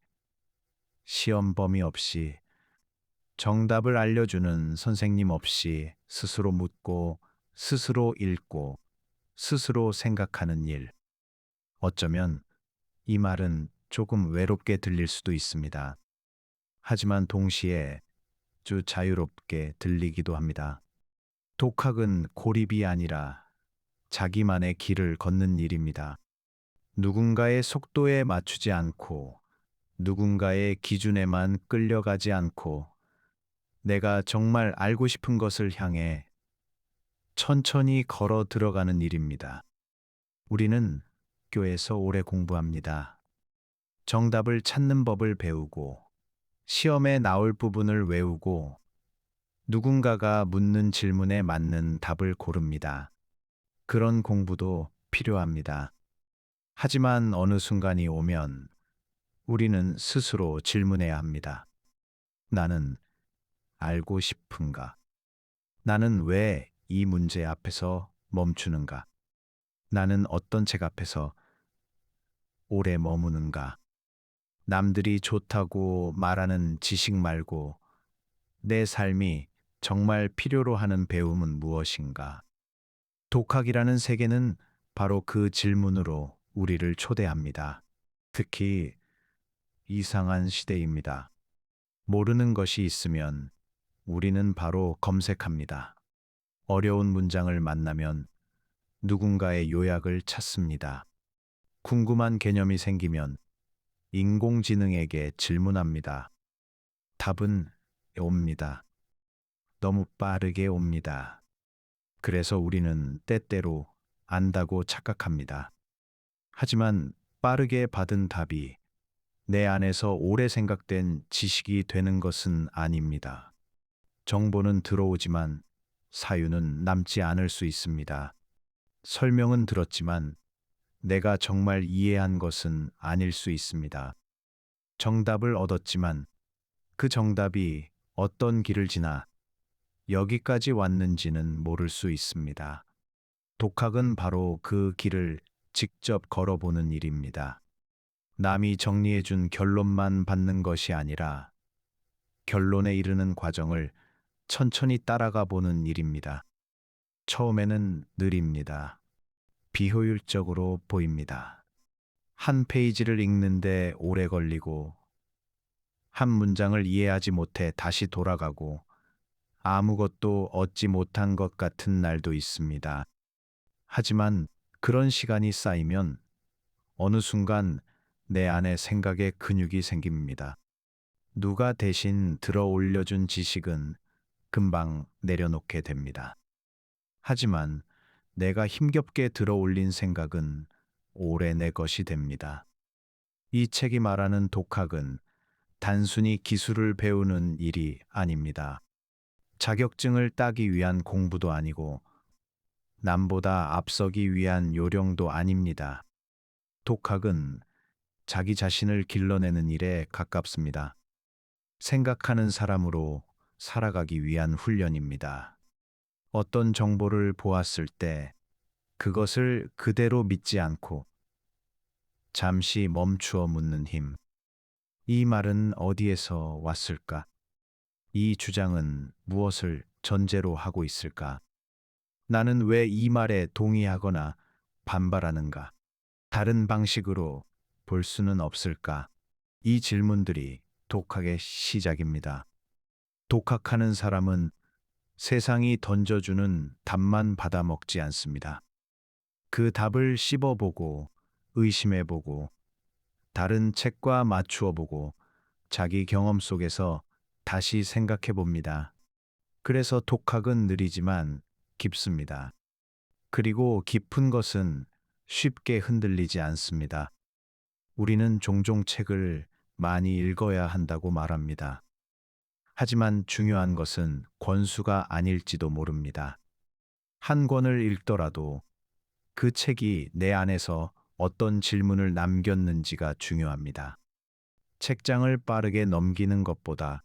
시험 범위 없이, 정답을 알려주는 선생님 없이 스스로 묻고, 스스로 읽고, 스스로 생각하는 일. 어쩌면 이 말은 조금 외롭게 들릴 수도 있습니다. 하지만 동시에 아주 자유롭게 들리기도 합니다. 독학은 고립이 아니라 자기만의 길을 걷는 일입니다. 누군가의 속도에 맞추지 않고 누군가의 기준에만 끌려가지 않고 내가 정말 알고 싶은 것을 향해 천천히 걸어 들어가는 일입니다. 우리는 학교에서 오래 공부합니다. 정답을 찾는 법을 배우고 시험에 나올 부분을 외우고 누군가가 묻는 질문에 맞는 답을 고릅니다. 그런 공부도 필요합니다. 하지만 어느 순간이 오면 우리는 스스로 질문해야 합니다. 나는 알고 싶은가? 나는 왜 이 문제 앞에서 멈추는가? 나는 어떤 책 앞에서 오래 머무는가? 남들이 좋다고 말하는 지식 말고 내 삶이 정말 필요로 하는 배움은 무엇인가? 독학이라는 세계는 바로 그 질문으로 우리를 초대합니다. 특히 이상한 시대입니다. 모르는 것이 있으면 우리는 바로 검색합니다. 어려운 문장을 만나면 누군가의 요약을 찾습니다. 궁금한 개념이 생기면 인공지능에게 질문합니다. 답은 옵니다. 너무 빠르게 옵니다. 그래서 우리는 때때로 안다고 착각합니다. 하지만 빠르게 받은 답이 내 안에서 오래 생각된 지식이 되는 것은 아닙니다. 정보는 들어오지만 사유는 남지 않을 수 있습니다. 설명은 들었지만 내가 정말 이해한 것은 아닐 수 있습니다. 정답을 얻었지만 그 정답이 어떤 길을 지나 여기까지 왔는지는 모를 수 있습니다. 독학은 바로 그 길을 직접 걸어보는 일입니다. 남이 정리해준 결론만 받는 것이 아니라 결론에 이르는 과정을 천천히 따라가 보는 일입니다. 처음에는 느립니다. 비효율적으로 보입니다. 한 페이지를 읽는데 오래 걸리고, 한 문장을 이해하지 못해 다시 돌아가고, 아무것도 얻지 못한 것 같은 날도 있습니다. 하지만 그런 시간이 쌓이면 어느 순간 내 안에 생각의 근육이 생깁니다. 누가 대신 들어 올려준 지식은 금방 내려놓게 됩니다. 하지만 내가 힘겹게 들어 올린 생각은 오래 내 것이 됩니다. 이 책이 말하는 독학은 단순히 기술을 배우는 일이 아닙니다. 자격증을 따기 위한 공부도 아니고 남보다 앞서기 위한 요령도 아닙니다. 독학은 자기 자신을 길러내는 일에 가깝습니다. 생각하는 사람으로 살아가기 위한 훈련입니다. 어떤 정보를 보았을 때 그것을 그대로 믿지 않고 잠시 멈추어 묻는 힘. 이 말은 어디에서 왔을까? 이 주장은 무엇을 전제로 하고 있을까? 나는 왜 이 말에 동의하거나 반발하는가? 다른 방식으로 볼 수는 없을까? 이 질문들이 독학의 시작입니다. 독학하는 사람은 세상이 던져주는 답만 받아 먹지 않습니다. 그 답을 씹어보고, 의심해보고, 다른 책과 맞추어보고, 자기 경험 속에서 다시 생각해봅니다. 그래서 독학은 느리지만 깊습니다. 그리고 깊은 것은 쉽게 흔들리지 않습니다. 우리는 종종 책을 많이 읽어야 한다고 말합니다. 하지만 중요한 것은 권수가 아닐지도 모릅니다. 한 권을 읽더라도 그 책이 내 안에서 어떤 질문을 남겼는지가 중요합니다. 책장을 빠르게 넘기는 것보다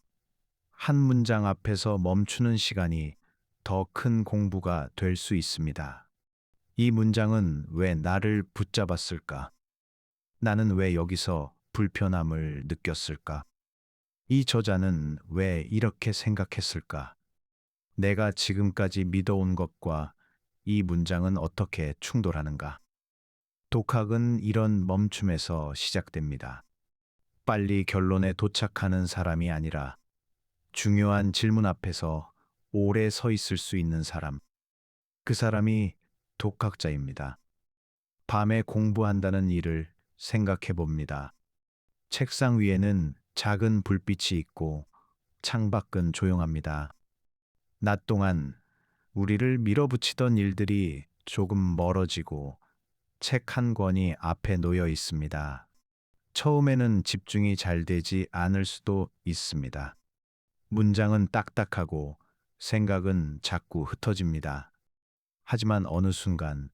한 문장 앞에서 멈추는 시간이 더 큰 공부가 될 수 있습니다. 이 문장은 왜 나를 붙잡았을까? 나는 왜 여기서 불편함을 느꼈을까? 이 저자는 왜 이렇게 생각했을까? 내가 지금까지 믿어온 것과 이 문장은 어떻게 충돌하는가? 독학은 이런 멈춤에서 시작됩니다. 빨리 결론에 도착하는 사람이 아니라 중요한 질문 앞에서 오래 서 있을 수 있는 사람. 그 사람이 독학자입니다. 밤에 공부한다는 일을 생각해 봅니다. 책상 위에는 작은 불빛이 있고 창밖은 조용합니다. 낮 동안 우리를 밀어붙이던 일들이 조금 멀어지고 책 한 권이 앞에 놓여 있습니다. 처음에는 집중이 잘 되지 않을 수도 있습니다. 문장은 딱딱하고 생각은 자꾸 흩어집니다. 하지만 어느 순간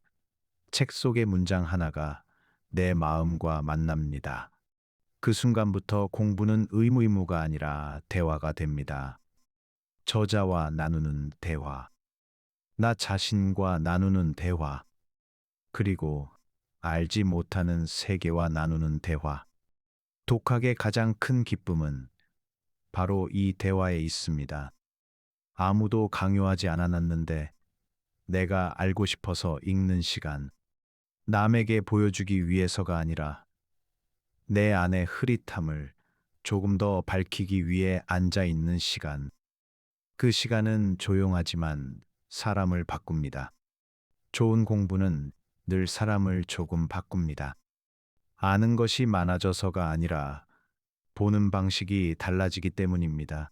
책 속의 문장 하나가 내 마음과 만납니다. 그 순간부터 공부는 의무가 아니라 대화가 됩니다. 저자와 나누는 대화, 나 자신과 나누는 대화, 그리고 알지 못하는 세계와 나누는 대화. 독학의 가장 큰 기쁨은 바로 이 대화에 있습니다. 아무도 강요하지 않았는데 내가 알고 싶어서 읽는 시간. 남에게 보여주기 위해서가 아니라 내 안의 흐릿함을 조금 더 밝히기 위해 앉아 있는 시간. 그 시간은 조용하지만 사람을 바꿉니다. 좋은 공부는 늘 사람을 조금 바꿉니다. 아는 것이 많아져서가 아니라 보는 방식이 달라지기 때문입니다.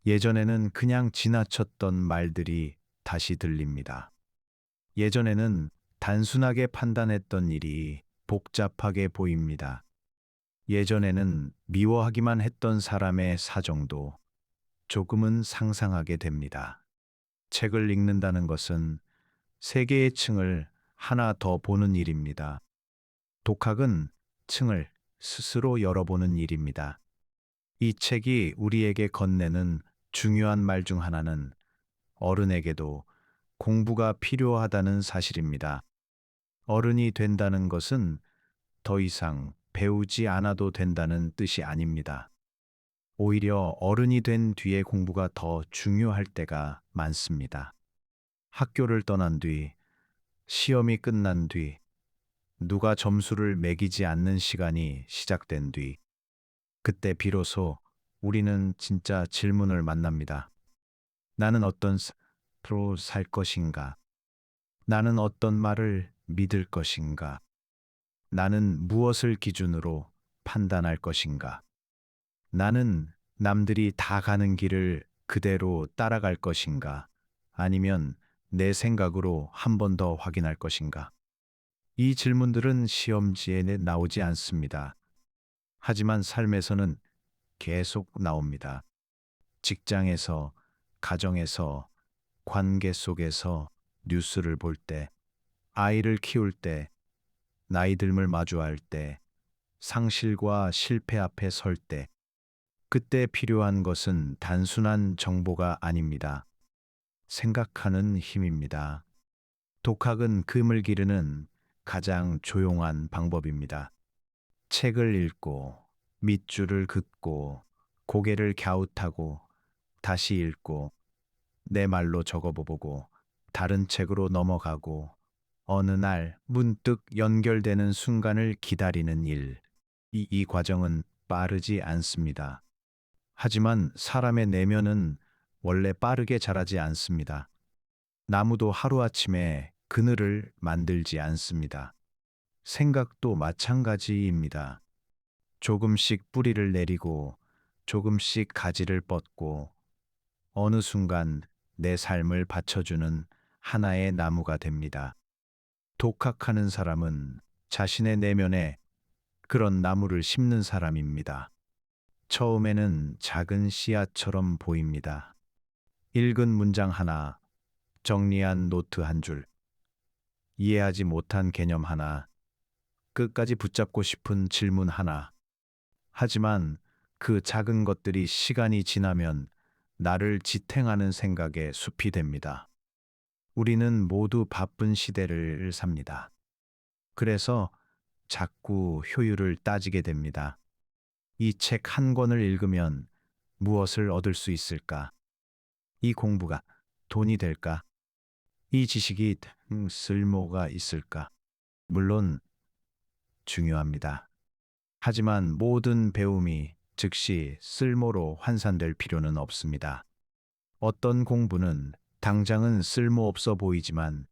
예전에는 그냥 지나쳤던 말들이 다시 들립니다. 예전에는 단순하게 판단했던 일이 복잡하게 보입니다. 예전에는 미워하기만 했던 사람의 사정도 조금은 상상하게 됩니다. 책을 읽는다는 것은 세계의 층을 하나 더 보는 일입니다. 독학은 층을 스스로 열어보는 일입니다. 이 책이 우리에게 건네는 중요한 말 중 하나는 어른에게도 공부가 필요하다는 사실입니다. 어른이 된다는 것은 더 이상 배우지 않아도 된다는 뜻이 아닙니다. 오히려 어른이 된 뒤에 공부가 더 중요할 때가 많습니다. 학교를 떠난 뒤, 시험이 끝난 뒤, 누가 점수를 매기지 않는 시간이 시작된 뒤, 그때 비로소 우리는 진짜 질문을 만납니다. 나는 어떤 삶으로 살 것인가? 나는 어떤 말을 믿을 것인가? 나는 무엇을 기준으로 판단할 것인가? 나는 남들이 다 가는 길을 그대로 따라갈 것인가? 아니면 내 생각으로 한 번 더 확인할 것인가? 이 질문들은 시험지에 나오지 않습니다. 하지만 삶에서는 계속 나옵니다. 직장에서, 가정에서, 관계 속에서, 뉴스를 볼 때, 아이를 키울 때, 나이 듦을 마주할 때, 상실과 실패 앞에 설 때, 그때 필요한 것은 단순한 정보가 아닙니다. 생각하는 힘입니다. 독학은 금을 기르는 가장 조용한 방법입니다. 책을 읽고, 밑줄을 긋고, 고개를 갸웃하고, 다시 읽고, 내 말로 적어보고, 다른 책으로 넘어가고, 어느 날 문득 연결되는 순간을 기다리는 일. 이 과정은 빠르지 않습니다. 하지만 사람의 내면은 원래 빠르게 자라지 않습니다. 나무도 하루아침에 그늘을 만들지 않습니다. 생각도 마찬가지입니다. 조금씩 뿌리를 내리고 조금씩 가지를 뻗고 어느 순간 내 삶을 받쳐주는 하나의 나무가 됩니다. 독학하는 사람은 자신의 내면에 그런 나무를 심는 사람입니다. 처음에는 작은 씨앗처럼 보입니다. 읽은 문장 하나, 정리한 노트 한 줄, 이해하지 못한 개념 하나, 끝까지 붙잡고 싶은 질문 하나. 하지만 그 작은 것들이 시간이 지나면 나를 지탱하는 생각의 숲이 됩니다. 우리는 모두 바쁜 시대를 삽니다. 그래서 자꾸 효율을 따지게 됩니다. 이 책 한 권을 읽으면 무엇을 얻을 수 있을까? 이 공부가 돈이 될까? 이 지식이 쓸모가 있을까? 물론 중요합니다. 하지만 모든 배움이 즉시 쓸모로 환산될 필요는 없습니다. 어떤 공부는 당장은 쓸모없어 보이지만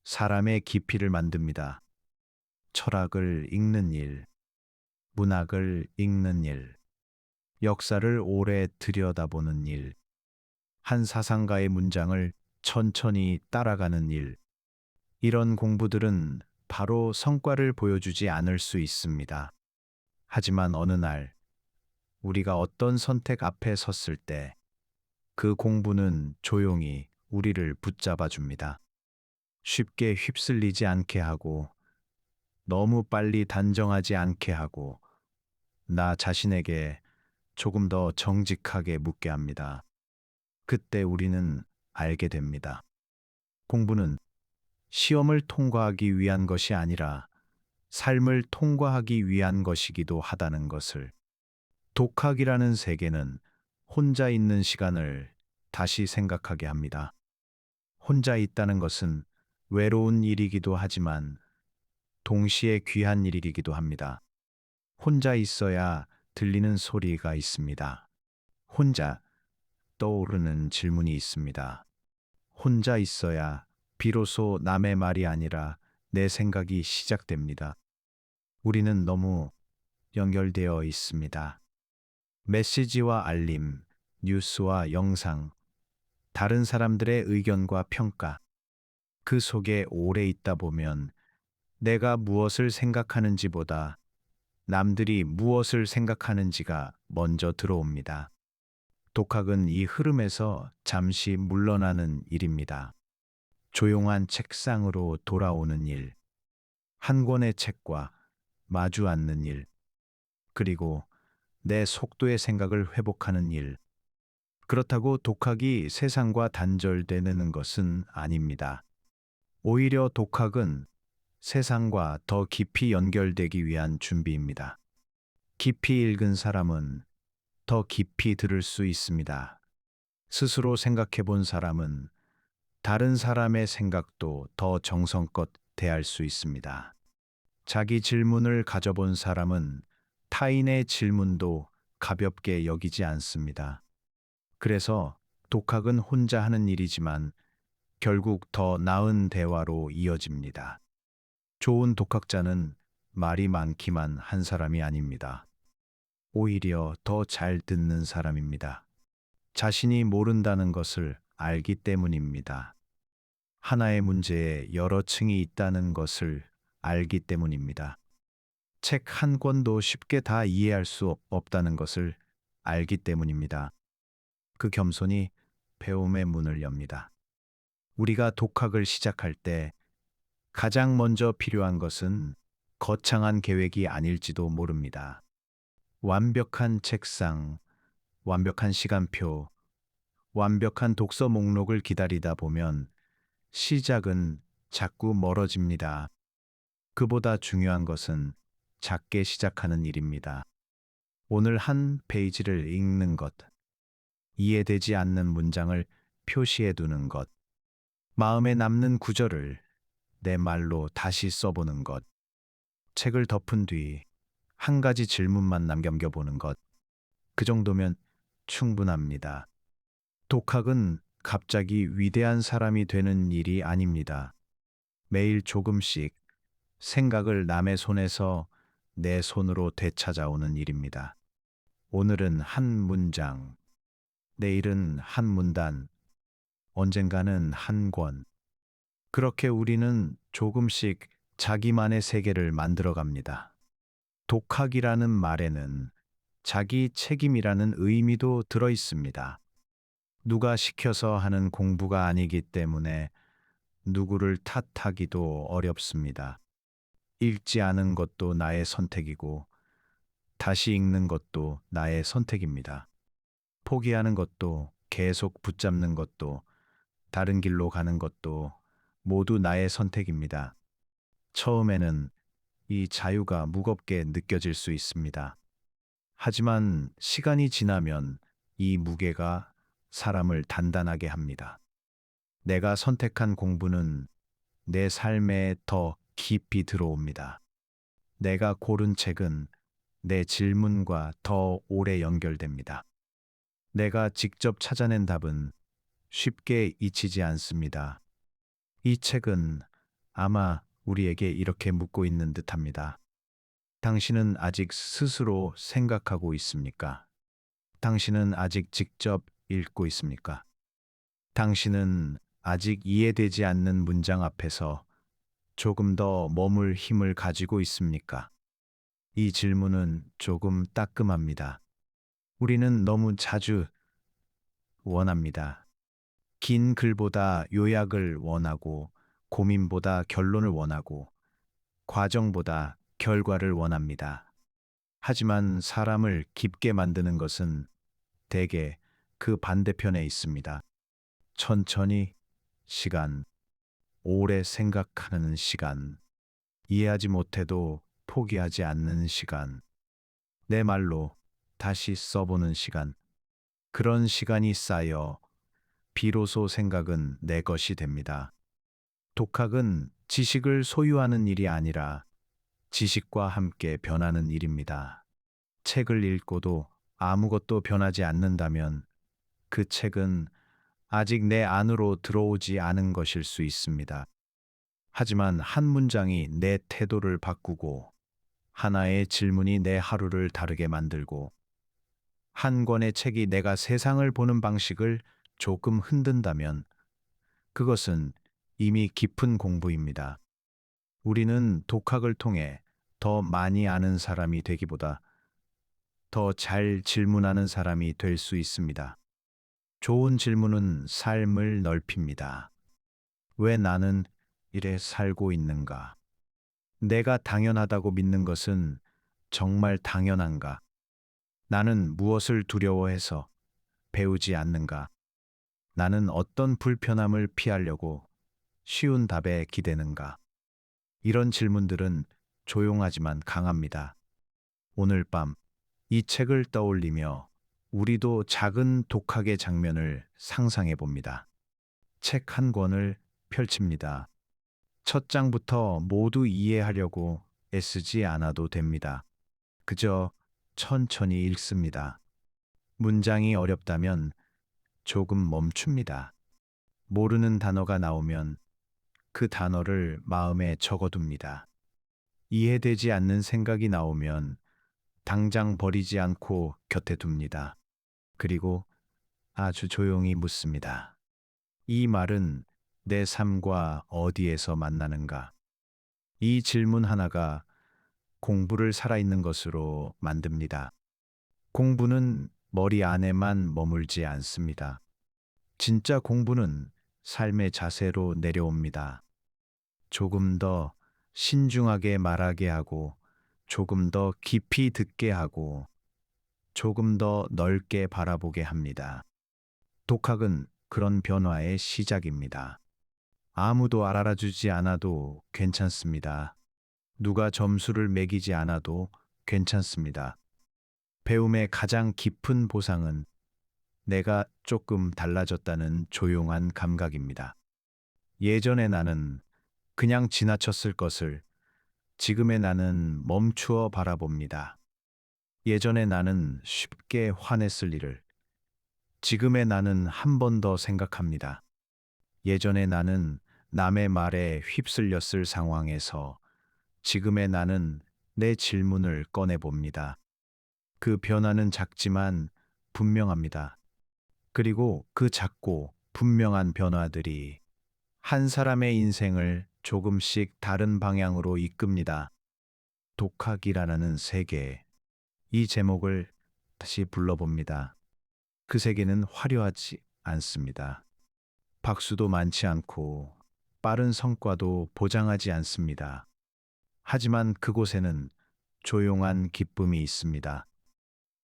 사람의 깊이를 만듭니다. 철학을 읽는 일, 문학을 읽는 일, 역사를 오래 들여다보는 일, 한 사상가의 문장을 천천히 따라가는 일, 이런 공부들은 바로 성과를 보여주지 않을 수 있습니다. 하지만 어느 날 우리가 어떤 선택 앞에 섰을 때 그 공부는 조용히 우리를 붙잡아 줍니다. 쉽게 휩쓸리지 않게 하고, 너무 빨리 단정하지 않게 하고, 나 자신에게 조금 더 정직하게 묻게 합니다. 그때 우리는 알게 됩니다. 공부는 시험을 통과하기 위한 것이 아니라 삶을 통과하기 위한 것이기도 하다는 것을. 독학이라는 세계는 혼자 있는 시간을 다시 생각하게 합니다. 혼자 있다는 것은 외로운 일이기도 하지만 동시에 귀한 일이기도 합니다. 혼자 있어야 들리는 소리가 있습니다. 혼자 떠오르는 질문이 있습니다. 혼자 있어야 비로소 남의 말이 아니라 내 생각이 시작됩니다. 우리는 너무 연결되어 있습니다. 메시지와 알림, 뉴스와 영상, 다른 사람들의 의견과 평가. 그 속에 오래 있다 보면 내가 무엇을 생각하는지보다 남들이 무엇을 생각하는지가 먼저 들어옵니다. 독학은 이 흐름에서 잠시 물러나는 일입니다. 조용한 책상으로 돌아오는 일, 한 권의 책과 마주 앉는 일, 그리고 내 속도의 생각을 회복하는 일. 그렇다고 독학이 세상과 단절되는 것은 아닙니다. 오히려 독학은 세상과 더 깊이 연결되기 위한 준비입니다. 깊이 읽은 사람은 더 깊이 들을 수 있습니다. 스스로 생각해 본 사람은 다른 사람의 생각도 더 정성껏 대할 수 있습니다. 자기 질문을 가져본 사람은 타인의 질문도 가볍게 여기지 않습니다. 그래서 독학은 혼자 하는 일이지만 결국 더 나은 대화로 이어집니다. 좋은 독학자는 말이 많기만 한 사람이 아닙니다. 오히려 더 잘 듣는 사람입니다. 자신이 모른다는 것을 알기 때문입니다. 하나의 문제에 여러 층이 있다는 것을 알기 때문입니다. 책 한 권도 쉽게 다 이해할 수 없다는 것을 알기 때문입니다. 그 겸손이 배움의 문을 엽니다. 우리가 독학을 시작할 때 가장 먼저 필요한 것은 거창한 계획이 아닐지도 모릅니다. 완벽한 책상, 완벽한 시간표, 완벽한 독서 목록을 기다리다 보면 시작은 자꾸 멀어집니다. 그보다 중요한 것은 작게 시작하는 일입니다. 오늘 한 페이지를 읽는 것, 이해되지 않는 문장을 표시해 두는 것, 마음에 남는 구절을 내 말로 다시 써보는 것, 책을 덮은 뒤 한 가지 질문만 남겨보는 것, 그 정도면 충분합니다. 독학은 갑자기 위대한 사람이 되는 일이 아닙니다. 매일 조금씩 생각을 남의 손에서 내 손으로 되찾아오는 일입니다. 오늘은 한 문장, 내일은 한 문단, 언젠가는 한 권. 그렇게 우리는 조금씩 자기만의 세계를 만들어 갑니다. 독학이라는 말에는 자기 책임이라는 의미도 들어 있습니다. 누가 시켜서 하는 공부가 아니기 때문에 누구를 탓하기도 어렵습니다. 읽지 않은 것도 나의 선택이고, 다시 읽는 것도 나의 선택입니다. 포기하는 것도, 계속 붙잡는 것도, 다른 길로 가는 것도 모두 나의 선택입니다. 처음에는 이 자유가 무겁게 느껴질 수 있습니다. 하지만 시간이 지나면 이 무게가 사람을 단단하게 합니다. 내가 선택한 공부는 내 삶에 더 깊이 들어옵니다. 내가 고른 책은 내 질문과 더 오래 연결됩니다. 내가 직접 찾아낸 답은 쉽게 잊히지 않습니다. 이 책은 아마 우리에게 이렇게 묻고 있는 듯합니다. 당신은 아직 스스로 생각하고 있습니까? 당신은 아직 직접 읽고 있습니까? 당신은 아직 이해되지 않는 문장 앞에서 조금 더 머물 힘을 가지고 있습니까? 이 질문은 조금 따끔합니다. 우리는 너무 자주 원합니다. 긴 글보다 요약을 원하고, 고민보다 결론을 원하고, 과정보다 결과를 원합니다. 하지만 사람을 깊게 만드는 것은 대개 그 반대편에 있습니다. 천천히 시간, 오래 생각하는 시간, 이해하지 못해도 포기하지 않는 시간, 내 말로 다시 써보는 시간, 그런 시간이 쌓여 비로소 생각은 내 것이 됩니다. 독학은 지식을 소유하는 일이 아니라 지식과 함께 변하는 일입니다. 책을 읽고도 아무것도 변하지 않는다면 그 책은 아직 내 안으로 들어오지 않은 것일 수 있습니다. 하지만 한 문장이 내 태도를 바꾸고, 하나의 질문이 내 하루를 다르게 만들고, 한 권의 책이 내가 세상을 보는 방식을 조금 흔든다면 그것은 이미 깊은 공부입니다. 우리는 독학을 통해 더 많이 아는 사람이 되기보다 더 잘 질문하는 사람이 될 수 있습니다. 좋은 질문은 삶을 넓힙니다. 왜 나는 이래 살고 있는가? 내가 당연하다고 믿는 것은 정말 당연한가? 나는 무엇을 두려워해서 배우지 않는가? 나는 어떤 불편함을 피하려고 쉬운 답에 기대는가? 이런 질문들은 조용하지만 강합니다. 오늘 밤 이 책을 떠올리며 우리도 작은 독학의 장면을 상상해 봅니다. 책 한 권을 펼칩니다. 첫 장부터 모두 이해하려고 애쓰지 않아도 됩니다. 그저 천천히 읽습니다. 문장이 어렵다면 조금 멈춥니다. 모르는 단어가 나오면 그 단어를 마음에 적어둡니다. 이해되지 않는 생각이 나오면 당장 버리지 않고 곁에 둡니다. 그리고 아주 조용히 묻습니다. 이 말은 내 삶과 어디에서 만나는가? 이 질문 하나가 공부를 살아있는 것으로 만듭니다. 공부는 머리 안에만 머물지 않습니다. 진짜 공부는 삶의 자세로 내려옵니다. 조금 더 신중하게 말하게 하고, 조금 더 깊이 듣게 하고, 조금 더 넓게 바라보게 합니다. 독학은 그런 변화의 시작입니다. 아무도 알아주지 않아도 괜찮습니다. 누가 점수를 매기지 않아도 괜찮습니다. 배움의 가장 깊은 보상은 내가 조금 달라졌다는 조용한 감각입니다. 예전에 나는 그냥 지나쳤을 것을 지금의 나는 멈추어 바라봅니다. 예전에 나는 쉽게 화냈을 일을 지금의 나는 한 번 더 생각합니다. 예전에 나는 남의 말에 휩쓸렸을 상황에서 지금의 나는 내 질문을 꺼내봅니다. 그 변화는 작지만 분명합니다. 그리고 그 작고 분명한 변화들이 한 사람의 인생을 조금씩 다른 방향으로 이끕니다. 독학이라는 세계. 이 제목을 다시 불러봅니다. 그 세계는 화려하지 않습니다. 박수도 많지 않고 빠른 성과도 보장하지 않습니다. 하지만 그곳에는 조용한 기쁨이 있습니다.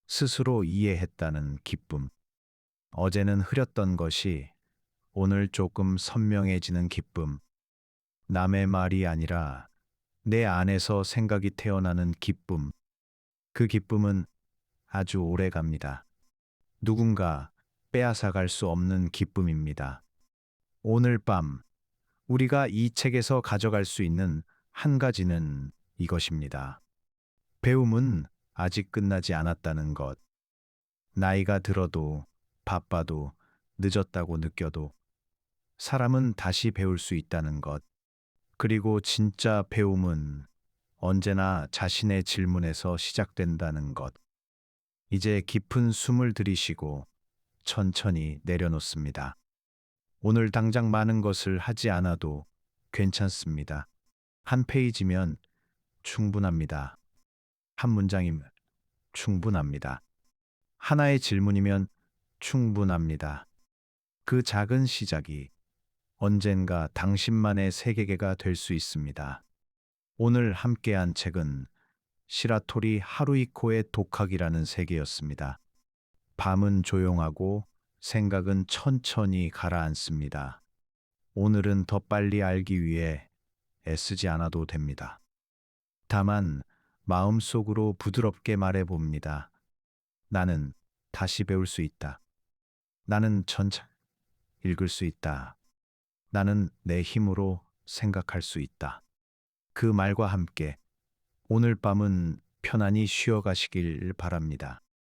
스스로 이해했다는 기쁨. 어제는 흐렸던 것이 오늘 조금 선명해지는 기쁨. 남의 말이 아니라 내 안에서 생각이 태어나는 기쁨. 그 기쁨은 아주 오래 갑니다. 누군가 빼앗아갈 수 없는 기쁨입니다. 오늘 밤 우리가 이 책에서 가져갈 수 있는 한 가지는 이것입니다. 배움은 아직 끝나지 않았다는 것. 나이가 들어도 바빠도 늦었다고 느껴도 사람은 다시 배울 수 있다는 것. 그리고 진짜 배움은 언제나 자신의 질문에서 시작된다는 것. 이제 깊은 숨을 들이쉬고 천천히 내려놓습니다. 오늘 당장 많은 것을 하지 않아도 괜찮습니다. 한 페이지면 충분합니다. 한 문장이면 충분합니다. 하나의 질문이면 충분합니다. 그 작은 시작이 언젠가 당신만의 세계가 될 수 있습니다. 오늘 함께한 책은 시라토리 하루이코의 독학이라는 세계였습니다. 밤은 조용하고 생각은 천천히 가라앉습니다. 오늘은 더 빨리 알기 위해 애쓰지 않아도 됩니다. 다만 마음속으로 부드럽게 말해봅니다. 나는 다시 배울 수 있다. 나는 전차 읽을 수 있다. 나는 내 힘으로 생각할 수 있다. 그 말과 함께 오늘 밤은 편안히 쉬어가시길 바랍니다.